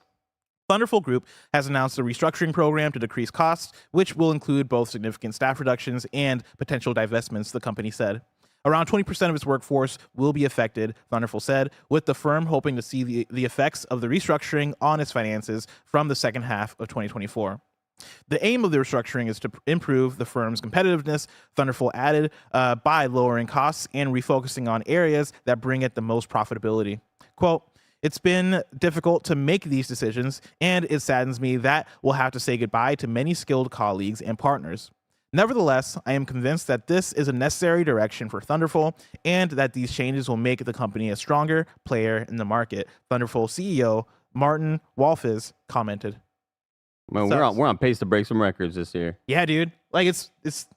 S1: Thunderful Group has announced a restructuring program to decrease costs, which will include both significant staff reductions and potential divestments, the company said. Around 20% of its workforce will be affected, Thunderful said, with the firm hoping to see the effects of the restructuring on its finances from the second half of 2024. The aim of the restructuring is to improve the firm's competitiveness, Thunderful added, by lowering costs and refocusing on areas that bring it the most profitability. Quote, it's been difficult to make these decisions, and it saddens me that we'll have to say goodbye to many skilled colleagues and partners. Nevertheless, I am convinced that this is a necessary direction for Thunderful and that these changes will make the company a stronger player in the market, Thunderful CEO Martin Wolfisz commented.
S2: Man, we're on pace to break some records this year.
S1: Yeah, dude. Like, it's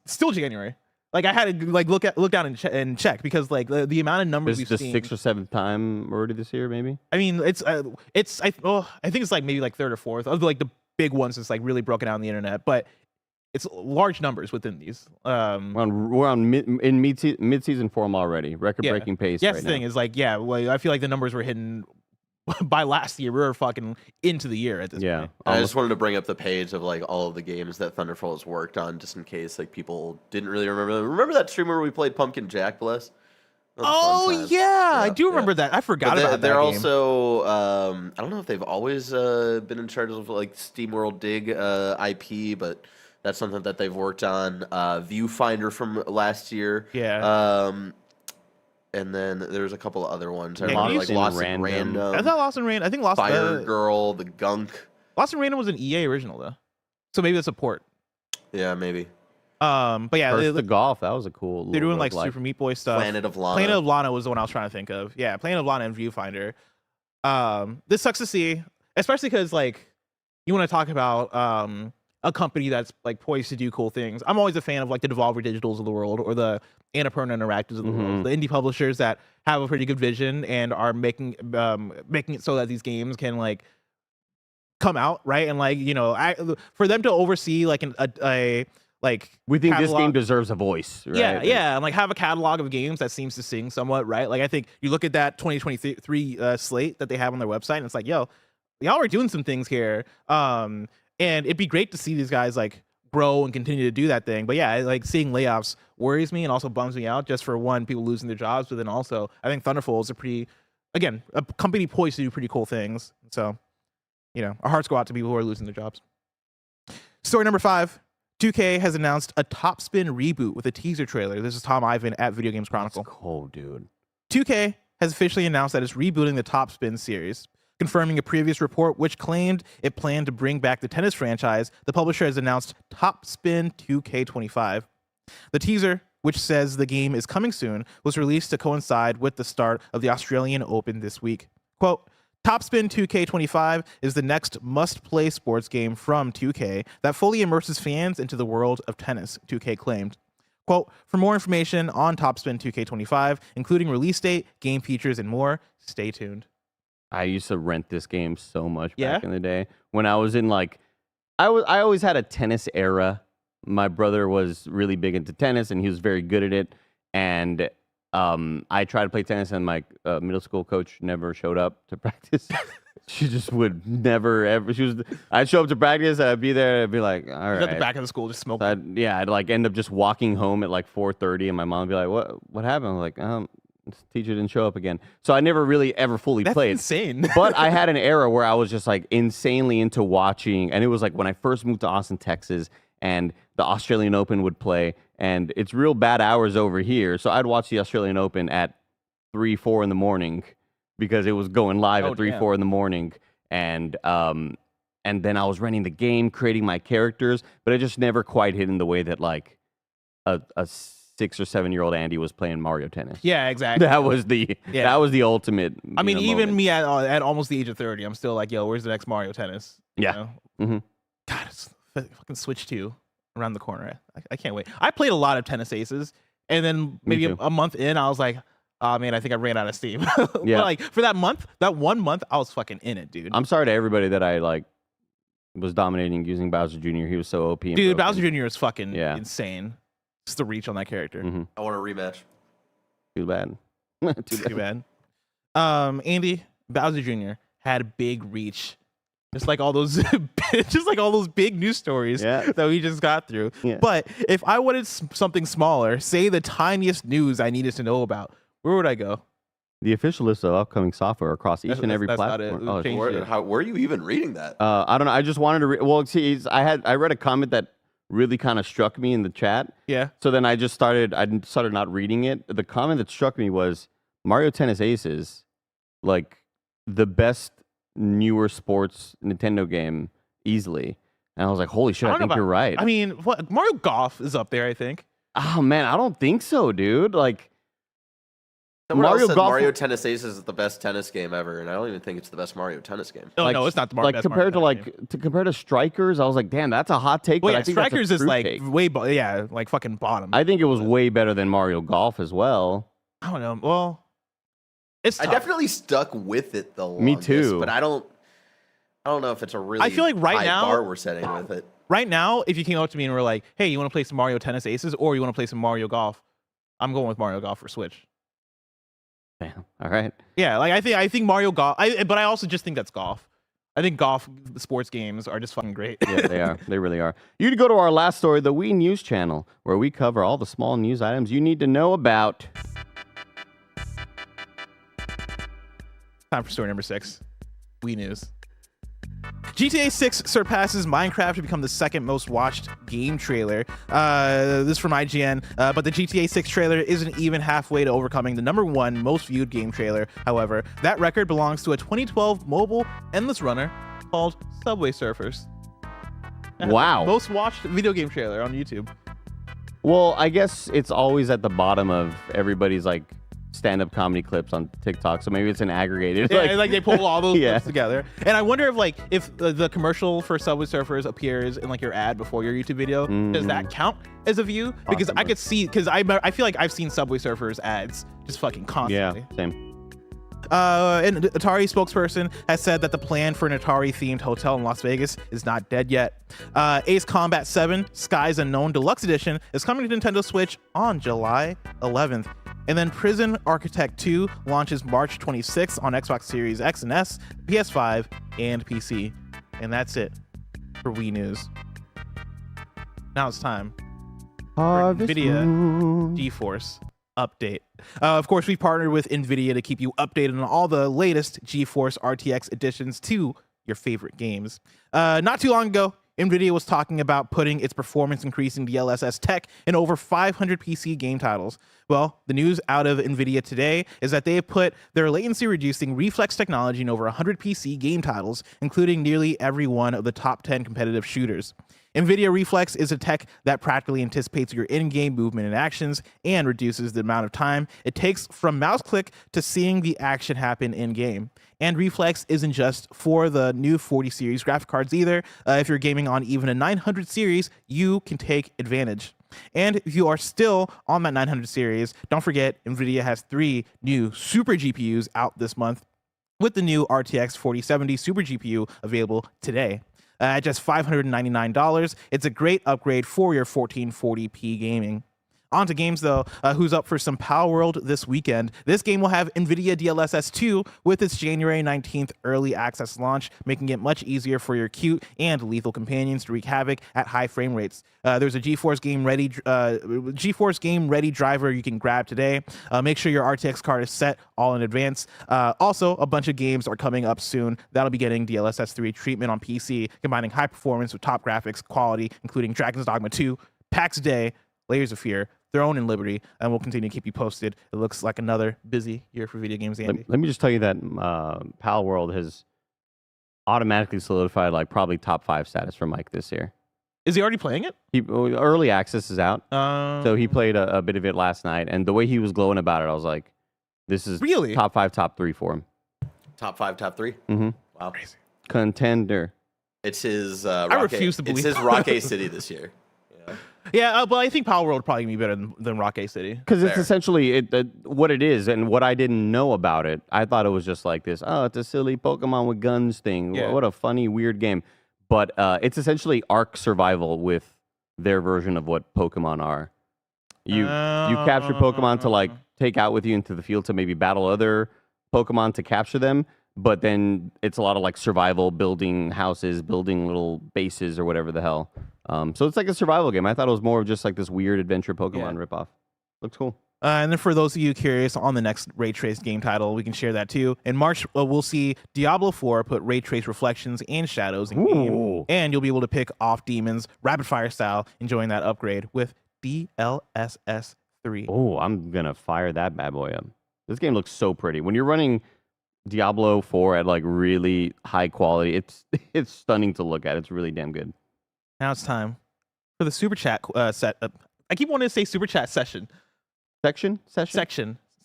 S1: still January. Like I had to like look down and check because like the amount of numbers we've
S2: This
S1: seen.
S2: the 6th or 7th time already this year, maybe.
S1: I mean, I think it's like maybe like 3rd or 4th of like the big ones that's like really broken out on the internet, but it's large numbers within these.
S2: We're on mid-season form already, record-breaking pace.
S1: Yeah,
S2: right
S1: the thing
S2: now.
S1: is like well, I feel like the numbers were hidden by last year. We were fucking into the year at this point.
S3: I just wanted to bring up the page of like all of the games that Thunderful has worked on, just in case like people didn't really remember them. Remember that stream where we played Pumpkin Jack Bless?
S1: Oh yeah, I do remember that. I forgot about that.
S3: They're
S1: game.
S3: also I don't know if they've always been in charge of like SteamWorld Dig IP, but that's something that they've worked on. Viewfinder from last year.
S1: Yeah.
S3: And then there's a couple of other ones. I
S1: Yeah,
S3: remember like Lost in
S2: Random.
S3: Random.
S1: Is that Lost in Random? I think
S3: Fire Girl, the Gunk.
S1: Lost in Random was an EA original though, so maybe that's a port.
S3: Yeah, maybe.
S1: But yeah,
S2: the golf, that was a cool.
S1: they're doing like
S2: roguelike.
S1: Super Meat Boy stuff.
S3: Planet of Lana.
S1: Planet of Lana was the one I was trying to think of. Yeah, Planet of Lana and Viewfinder. This sucks to see, especially because like you want to talk about a company that's like poised to do cool things. I'm always a fan of like the Devolver Digitals of the world or the Annapurna Interactives of the world, the indie publishers that have a pretty good vision and are making it so that these games can like come out right and like for them to oversee like a like
S2: We think this
S1: catalog.
S2: game deserves a voice. Right?
S1: Yeah, and like have a catalog of games that seems to sing somewhat, right? Like I think you look at that 2023 slate that they have on their website, and it's like, yo, y'all are doing some things here. And it'd be great to see these guys like grow and continue to do that thing. But yeah, like seeing layoffs worries me and also bums me out just for one, people losing their jobs, but then also I think Thunderful is a company poised to do pretty cool things. So, our hearts go out to people who are losing their jobs. Story number 5. 2K has announced a Top Spin reboot with a teaser trailer. This is Tom Ivan at Video Games Chronicle.
S2: That's cool, dude.
S1: 2K has officially announced that it's rebooting the Top Spin series. Confirming a previous report which claimed it planned to bring back the tennis franchise, the publisher has announced Top Spin 2K25. The teaser, which says the game is coming soon, was released to coincide with the start of the Australian Open this week. Quote, Top Spin 2K25 is the next must-play sports game from 2K that fully immerses fans into the world of tennis, 2K claimed. Quote, for more information on Top Spin 2K25, including release date, game features, and more, stay tuned.
S2: I used to rent this game so much
S1: Yeah?
S2: back in the day when I was in like, I always had a tennis era. My brother was really big into tennis and he was very good at it. And I tried to play tennis and my middle school coach never showed up to practice. She just would never ever. I'd show up to practice. I'd be there. I'd be like, all right.
S1: At the back of the school, just smoking.
S2: So I'd like end up just walking home at like 4:30, and my mom would be like, "What happened?" I'm like, this teacher didn't show up again. So I never really ever fully
S1: That's
S2: played.
S1: insane.
S2: But I had an era where I was just like insanely into watching, and it was like when I first moved to Austin, Texas, and the Australian Open would play, and it's real bad hours over here. So I'd watch the Australian Open at 3-4 in the morning because it was going live at 3-4 in the morning, and then I was renting the game, creating my characters, but it just never quite hit in the way that like a 6 or 7 year old Andy was playing Mario Tennis.
S1: Yeah, exactly.
S2: That was the ultimate.
S1: I mean, even
S2: moment.
S1: me at almost the age of 30, I'm still like, yo, where's the next Mario Tennis?
S2: Yeah.
S1: God, it's fucking Switch 2 around the corner. I can't wait. I played a lot of Tennis Aces, and then maybe a month in, I was like, oh man, I think I ran out of steam.
S2: Yeah.
S1: But like for that 1 month, I was fucking in it, dude.
S2: I'm sorry to everybody that I like was dominating using Bowser Jr. He was so OP.
S1: Dude, Bowser Jr. is fucking insane. Just the reach on that character.
S3: I want a rematch.
S2: Too bad.
S1: Too bad. Andy, Bowser Jr. had big reach. Just like all those big news stories that we just got through.
S2: Yeah.
S1: But if I wanted something smaller, say the tiniest news I needed to know about, where would I go?
S2: The official list of upcoming software across each and every
S1: that's not
S2: platform.
S1: it.
S2: Oh,
S1: Change
S2: shit.
S3: Where are you even reading that?
S2: I don't know. I just wanted to. Well, see, I read a comment that really kind of struck me in the chat.
S1: Yeah.
S2: So then I started not reading it. The comment that struck me was Mario Tennis Aces, like the best newer sports Nintendo game easily. And I was like, holy shit, I think you're right.
S1: I mean, what Mario Golf is up there, I think.
S2: Oh man, I don't think so, dude. Like
S3: Someone else said
S2: Golf.
S3: Mario Tennis Aces is the best tennis game ever, and I don't even think it's the best Mario Tennis game.
S1: Oh, no, it's not the best
S2: compared
S1: Mario
S2: to
S1: Tennis game.
S2: compared to Strikers. I was like, damn, that's a hot take.
S1: Well,
S2: but
S1: yeah,
S2: I think
S1: Strikers
S2: that's a
S1: is
S2: true take.
S1: like fucking bottom.
S2: I think it was way better than Mario Golf as well.
S1: I don't know. Well, it's tough.
S3: I definitely stuck with it the longest.
S2: Me too.
S3: But I don't know if it's a really
S1: I feel like right
S3: high
S1: now
S3: bar we're setting with it.
S1: Right now, if you came up to me and were like, "Hey, you want to play some Mario Tennis Aces or you want to play some Mario Golf?" I'm going with Mario Golf for Switch.
S2: Damn. All right.
S1: Yeah, like I think Mario Golf. But I also just think that's golf. I think golf sports games are just fucking great.
S2: Yeah, they are. They really are. You need to go to our last story, the Wii News channel, where we cover all the small news items you need to know about.
S1: Time for story number 6. Wii News. GTA 6 surpasses Minecraft to become the second most watched game trailer. This is from IGN, but the GTA 6 trailer isn't even halfway to overcoming the #1 most viewed game trailer. However, that record belongs to a 2012 mobile endless runner called Subway Surfers.
S2: Wow.
S1: Most watched video game trailer on YouTube.
S2: Well, I guess it's always at the bottom of everybody's like stand-up comedy clips on TikTok, so maybe it's an aggregated.
S1: Yeah, like they pull all those
S2: Yeah.
S1: clips together. And I wonder if the commercial for Subway Surfers appears in like your ad before your YouTube video. Does that count as a view? Because I could see, because I feel like I've seen Subway Surfers ads just fucking constantly.
S2: Yeah, same.
S1: An Atari spokesperson has said that the plan for an Atari-themed hotel in Las Vegas is not dead yet. Ace Combat 7 Skies Unknown Deluxe Edition is coming to Nintendo Switch on July 11th. And then Prison Architect 2 launches March 26th on Xbox Series X and S, PS5, and PC. And that's it for Wii News. Now it's time for NVIDIA GeForce update. Of course, we partnered with NVIDIA to keep you updated on all the latest GeForce RTX additions to your favorite games. Not too long ago, NVIDIA was talking about putting its performance-increasing DLSS tech in over 500 PC game titles. Well, the news out of NVIDIA today is that they have put their latency-reducing reflex technology in over 100 PC game titles, including nearly every one of the top 10 competitive shooters. NVIDIA Reflex is a tech that practically anticipates your in-game movement and actions and reduces the amount of time it takes from mouse click to seeing the action happen in-game. And Reflex isn't just for the new 40 series graphic cards either. If you're gaming on even a 900 series, you can take advantage. And if you are still on that 900 series, don't forget NVIDIA has 3 new super GPUs out this month, with the new RTX 4070 super GPU available today. At just $599, it's a great upgrade for your 1440p gaming. On to games though, who's up for some Power World this weekend? This game will have NVIDIA DLSS 2 with its January 19th early access launch, making it much easier for your cute and lethal companions to wreak havoc at high frame rates. There's a GeForce Game Ready driver you can grab today. Make sure your RTX card is set all in advance. Also, a bunch of games are coming up soon that'll be getting DLSS 3 treatment on PC, combining high performance with top graphics quality, including Dragon's Dogma 2, PAX Day, Layers of Fear, Throne, and Liberty, and we'll continue to keep you posted. It looks like another busy year for video games, Andy.
S2: Let me just tell you that Pal World has automatically solidified like probably top 5 status for Mike this year.
S1: Is he already playing it?
S2: Early access is out, so he played a bit of it last night, and the way he was glowing about it, I was like, "This is
S1: really
S2: top 5, top 3 for him."
S3: Top 5, top 3.
S2: Mm-hmm.
S3: Wow,
S1: crazy
S2: contender.
S3: It's his.
S1: I refuse to believe
S3: it's his Rocket City this year.
S1: Yeah, but I think Power World would probably be better than Rocket City.
S2: Because it's essentially what it is, and what I didn't know about it, I thought it was just like this, oh, it's a silly Pokemon with guns thing.
S1: Yeah.
S2: What a funny, weird game. But it's essentially Ark survival with their version of what Pokemon are. You capture Pokemon to like take out with you into the field to maybe battle other Pokemon to capture them, but then it's a lot of like survival, building houses, building little bases or whatever the hell. So it's like a survival game. I thought it was more of just like this weird adventure Pokemon ripoff. Looks cool.
S1: And then for those of you curious on the next Ray Trace game title, we can share that too. In March, we'll see Diablo 4 put Ray Trace reflections and shadows in game. And you'll be able to pick off demons rapid fire style, enjoying that upgrade with DLSS 3.
S2: Oh, I'm going to fire that bad boy up. This game looks so pretty. When you're running Diablo 4 at like really high quality, it's stunning to look at. It's really damn good.
S1: Now it's time for the super chat set. I keep wanting to say super chat session.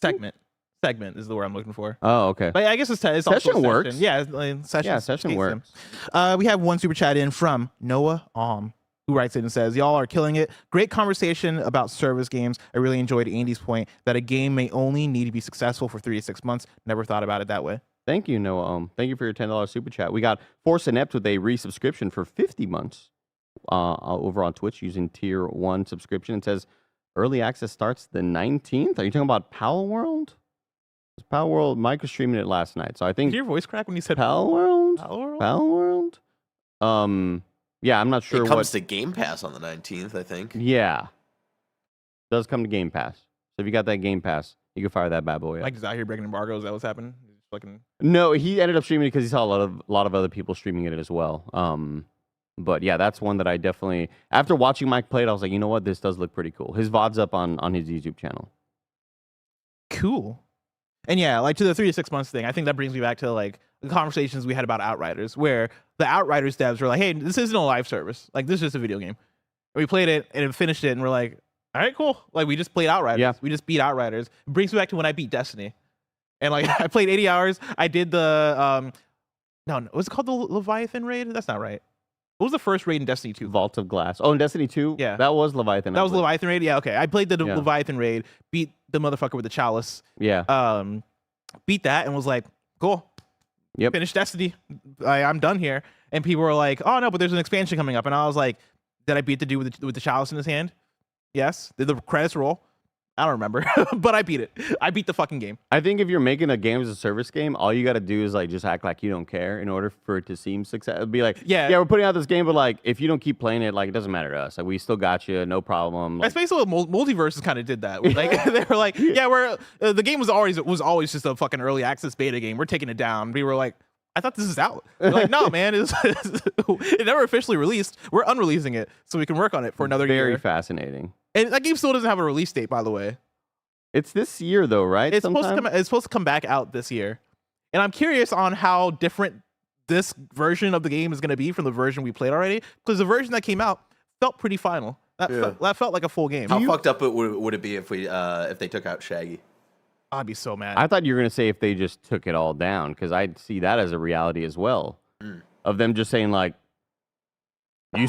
S2: Segment.
S1: segment is the word I'm looking for.
S2: Oh, okay.
S1: But I guess it's also
S2: Session
S1: a
S2: works.
S1: session. Yeah, like, session.
S2: Yeah, session works.
S1: We have one super chat in from Noah who writes in and says, y'all are killing it. Great conversation about service games. I really enjoyed Andy's point that a game may only need to be successful for 3 to 6 months. Never thought about it that way.
S2: Thank you, Noah. Thank you for your $10 super chat. We got Force Inept with a resubscription for 50 months over on Twitch using tier 1 subscription. It says early access starts the 19th. Are you talking about Pal World? Pal World, Mike was streaming it last night. So I think
S1: Did your voice crack when you said
S2: Pal World?
S1: Pal World?
S2: Pal World? Yeah, I'm not sure
S3: it comes to Game Pass on the 19th, I think.
S2: Yeah. Does come to Game Pass. So if you got that Game Pass, you can fire that bad boy up.
S1: Mike is out here breaking embargoes. Is that what's happening?
S2: No, he ended up streaming it because he saw a lot of other people streaming it as well. But yeah, that's one that I definitely, after watching Mike play it, I was like, you know what, this does look pretty cool. His VOD's up on his YouTube channel.
S1: Cool. And yeah, like to the 3 to 6 months thing, I think that brings me back to like the conversations we had about Outriders, where the Outriders devs were like, hey, this isn't a live service. Like, this is just a video game. And we played it and finished it, and we're like, all right, cool. Like, we just played Outriders.
S2: Yeah.
S1: We just beat Outriders. It brings me back to when I beat Destiny. And like, I played 80 hours. I did the, no, was it called the Leviathan raid? That's not right. What was the first raid in Destiny 2?
S2: Vault of Glass. Oh, in Destiny 2?
S1: Yeah.
S2: That was Leviathan.
S1: That was Leviathan raid? Yeah, okay. I played the Leviathan raid, beat the motherfucker with the chalice.
S2: Yeah.
S1: Beat that and was like, cool.
S2: Yep.
S1: Finished Destiny. I'm done here. And people were like, oh no, but there's an expansion coming up. And I was like, did I beat the dude with the chalice in his hand? Yes. Did the credits roll? I don't remember, but I beat it. I beat the fucking game.
S2: I think if you're making a game as a service game, all you got to do is like just act like you don't care in order for it to seem success. It'd be like, yeah, we're putting out this game, but like if you don't keep playing it, like it doesn't matter to us. Like we still got you, no problem. Like,
S1: that's basically what Multiverses kind of did that. Like they were like, yeah, we're the game was always just a fucking early access beta game. We're taking it down. We were like, I thought this is out. We're like, no, man, it never officially released. We're unreleasing it so we can work on it for another year.
S2: Very fascinating.
S1: And that game still doesn't have a release date, by the way.
S2: It's this year, though, right?
S1: It's supposed to come back out this year, and I'm curious on how different this version of the game is going to be from the version we played already. Because the version that came out felt pretty final. That felt like a full game.
S3: How fucked up would it be if they took out Shaggy?
S1: I'd be so mad.
S2: I thought you were going to say if they just took it all down, because I'd see that as a reality as well, of them just saying like, you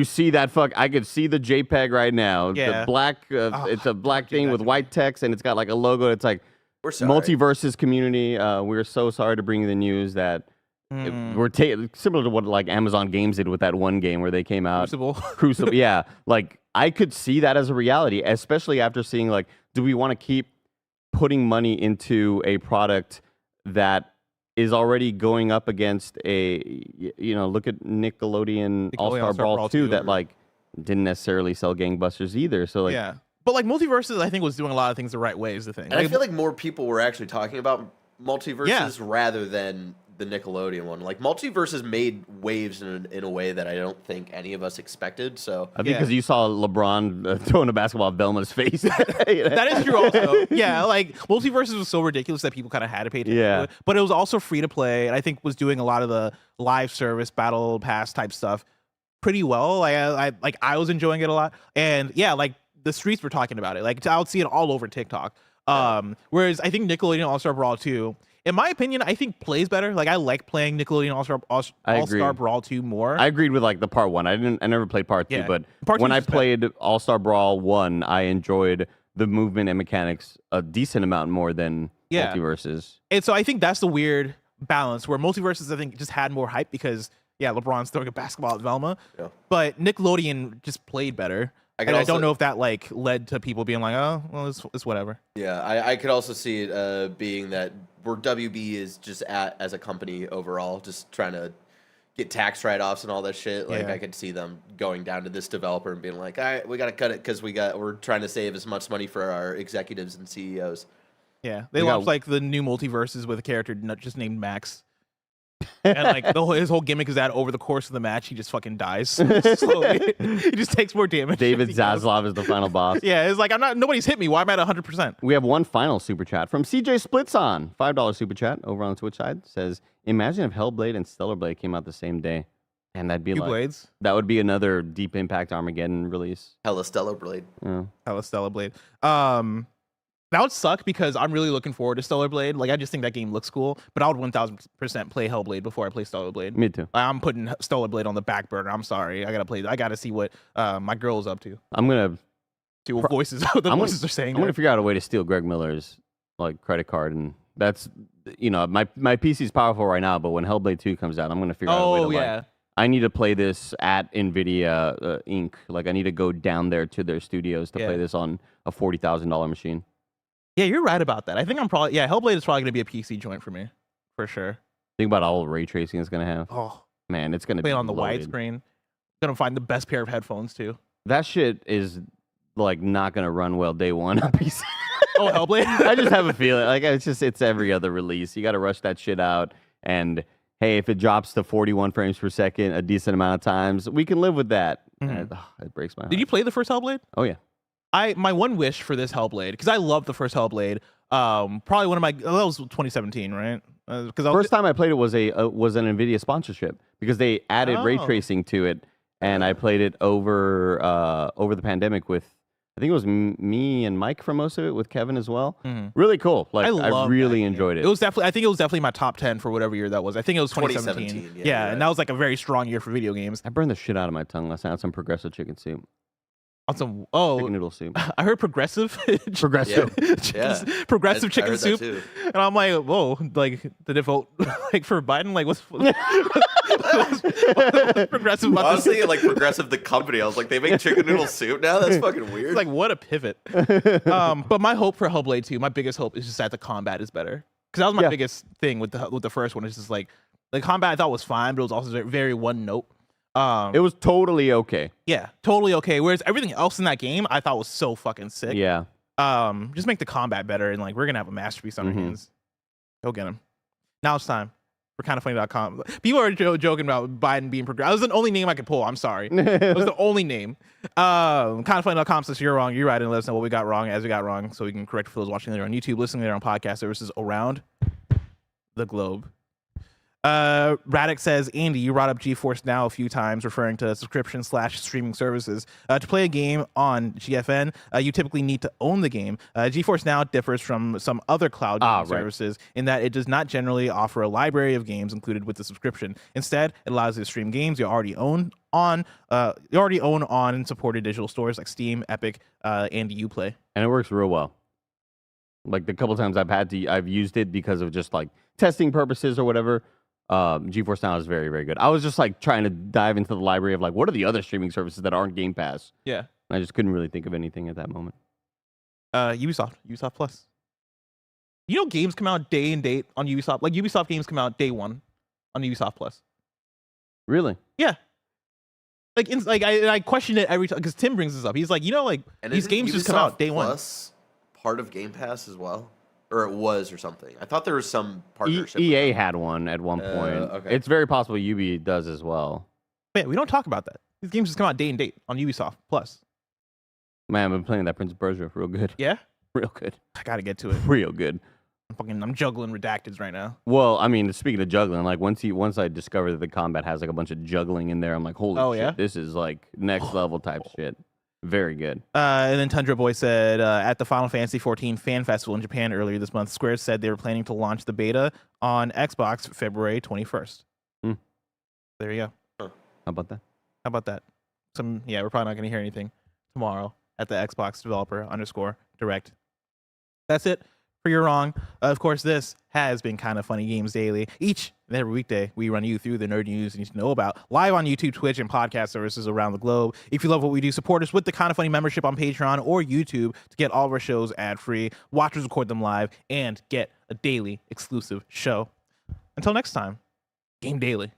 S2: see that fuck. I could see the JPEG right now.
S1: Yeah.
S2: The black. It's a black thing with white text, and it's got like a logo. It's like Multiverses community. We're so sorry to bring you the news that we're similar to what like Amazon Games did with that one game where they came out. Crucible. Yeah, like I could see that as a reality, especially after seeing like, do we want to keep putting money into a product that is already going up against look at Nickelodeon All-Star Brawl 2 that like didn't necessarily sell gangbusters either. So like,
S1: yeah, but like Multiverses, I think was doing a lot of things the right way is the thing.
S3: And I feel like more people were actually talking about Multiverses rather than the Nickelodeon one. Like Multiverses made waves in a way that I don't think any of us expected. So
S2: I think because you saw LeBron throwing a basketball at Velma's face.
S1: That is true also. Yeah, like Multiverses was so ridiculous that people kind of had to pay attention to it. But it was also free to play, and I think was doing a lot of the live service battle pass type stuff pretty well. I was enjoying it a lot. And yeah, like the streets were talking about it. Like I would see it all over TikTok. Whereas I think Nickelodeon All-Star Brawl 2, in my opinion, I think plays better. Like I like playing Nickelodeon All-Star Brawl 2 more.
S2: I agreed with like the part 1. I never played part 2, but when I played All-Star Brawl 1, I enjoyed the movement and mechanics a decent amount more than Multiverses.
S1: And so I think that's the weird balance where Multiverses I think just had more hype because LeBron's throwing a basketball at Velma. Yeah. But Nickelodeon just played better. I don't know if that like led to people being like, oh, well, it's whatever.
S3: Yeah, I could also see it being that where WB is just as a company overall, just trying to get tax write-offs and all that shit. Like I could see them going down to this developer and being like, all right, we got to cut it because we're trying to save as much money for our executives and CEOs.
S1: Yeah, they launched like the new Multiverses with a character just named Max. And like his whole gimmick is that over the course of the match he just fucking dies slowly. He just takes more damage.
S2: David Zaslav is the final boss.
S1: Yeah, it's like nobody's hit me. Why am I at 100%?
S2: We have one final super chat from CJ Splitson. $5 super chat over on the Twitch side says, imagine if Hellblade and Stellar Blade came out the same day. And that'd be
S1: Two blades.
S2: That would be another Deep Impact Armageddon release.
S3: Hella Stellar Blade.
S2: Yeah.
S1: Hella Stellar Blade. That would suck because I'm really looking forward to Stellar Blade. Like, I just think that game looks cool, but I would 1000% play Hellblade before I play Stellar Blade.
S2: Me too.
S1: I'm putting Stellar Blade on the back burner. I'm sorry. I gotta see what my girl is up to.
S2: I'm gonna
S1: see what voices voices are saying.
S2: I'm gonna figure out a way to steal Greg Miller's like credit card, and that's my PC is powerful right now, but when Hellblade 2 comes out, I'm gonna figure out a way to like. I need to play this at NVIDIA Inc. Like, I need to go down there to their studios to play this on a $40,000 machine.
S1: Yeah, you're right about that. I think Hellblade is probably going to be a PC joint for me, for sure.
S2: Think about all the ray tracing it's going to have.
S1: Oh,
S2: man, it's going to be
S1: on the widescreen. Going to find the best pair of headphones, too.
S2: That shit is, like, not going to run well day one on PC.
S1: Oh, Hellblade?
S2: I just have a feeling. Like, it's every other release. You got to rush that shit out. And, hey, if it drops to 41 frames per second a decent amount of times, we can live with that. Mm-hmm. It breaks my heart.
S1: Did you play the first Hellblade?
S2: Oh, yeah.
S1: My one wish for this Hellblade, because I love the first Hellblade. Probably one of my that was 2017, right?
S2: First time I played it was an NVIDIA sponsorship because they added ray tracing to it, and I played it over the pandemic with I think it was me and Mike for most of it, with Kevin as well. Mm-hmm. Really cool. Like I really enjoyed it.
S1: I think it was definitely my top 10 for whatever year that was. I think it was 2017. Yeah, and that was like a very strong year for video games.
S2: I burned the shit out of my tongue last night on some Progressive chicken soup.
S1: Chicken
S2: noodle soup.
S1: I heard progressive.
S2: Progressive.
S3: Yeah.
S1: Progressive chicken soup. And I'm like, whoa, like, did it vote like for Biden? Like, what's progressive about
S3: I was thinking like Progressive the company. I was like, they make chicken noodle soup now? That's fucking weird.
S1: It's like, what a pivot. But my hope for Hellblade 2, my biggest hope is just that the combat is better. Because that was my biggest thing with the first one. It's just like, the combat I thought was fine, but it was also very, very one note.
S2: It was totally okay.
S1: Yeah, totally okay. Whereas everything else in that game, I thought was so fucking sick.
S2: Yeah.
S1: Just make the combat better, and like we're gonna have a masterpiece on our hands. Go get him. Now it's time for KindaFunny.com. People are joking about Biden being progressive. That was the only name I could pull. I'm sorry. It was the only name. KindaFunny.com says you're wrong. You're right, and let us know what we got wrong as we got wrong, so we can correct for those watching there on YouTube, listening there on podcast services around the globe. Radix says, Andy, you brought up GeForce Now a few times, referring to subscription/streaming services. To play a game on GFN, you typically need to own the game. GeForce Now differs from some other cloud services in that it does not generally offer a library of games included with the subscription. Instead, it allows you to stream games you already own on supported digital stores like Steam, Epic, and Uplay.
S2: And it works real well. Like the couple times I've used it because of just like testing purposes or whatever. GeForce Now is very, very good. I was just like trying to dive into the library of like, what are the other streaming services that aren't Game Pass?
S1: Yeah.
S2: And I just couldn't really think of anything at that moment.
S1: Ubisoft Plus. You know, games come out day and date on Ubisoft. Like Ubisoft games come out day one on Ubisoft Plus.
S2: Really?
S1: Yeah. I question it every time because Tim brings this up. He's like, like these games just come out day one.
S3: Plus part of Game Pass as well. Or it was, or something. I thought there was some partnership.
S2: EA had one at one point. Okay. It's very possible Ubi does as well.
S1: Man, we don't talk about that. These games just come out day and date on Ubisoft Plus.
S2: Man, I've been playing that Prince of Persia real good.
S1: Yeah?
S2: Real good.
S1: I gotta get to it.
S2: Real good.
S1: I'm juggling Redacteds right now.
S2: Well, I mean, speaking of juggling, like once I discovered that the combat has like a bunch of juggling in there, I'm like, holy shit, this is like next level type shit. Very good.
S1: And then Tundra Boy said, at the Final Fantasy XIV Fan Festival in Japan earlier this month, Square said they were planning to launch the beta on Xbox February 21st. There you go.
S2: How about that?
S1: We're probably not going to hear anything tomorrow at the Xbox Developer _Direct. That's it for You're Wrong. Of course, this has been Kinda Funny Games Daily. Each and every weekday, we run you through the nerd news you need to know about, live on YouTube, Twitch, and podcast services around the globe. If you love what we do, support us with the Kinda Funny membership on Patreon or YouTube to get all of our shows ad-free, watch us record them live, and get a daily exclusive show. Until next time, Game Daily.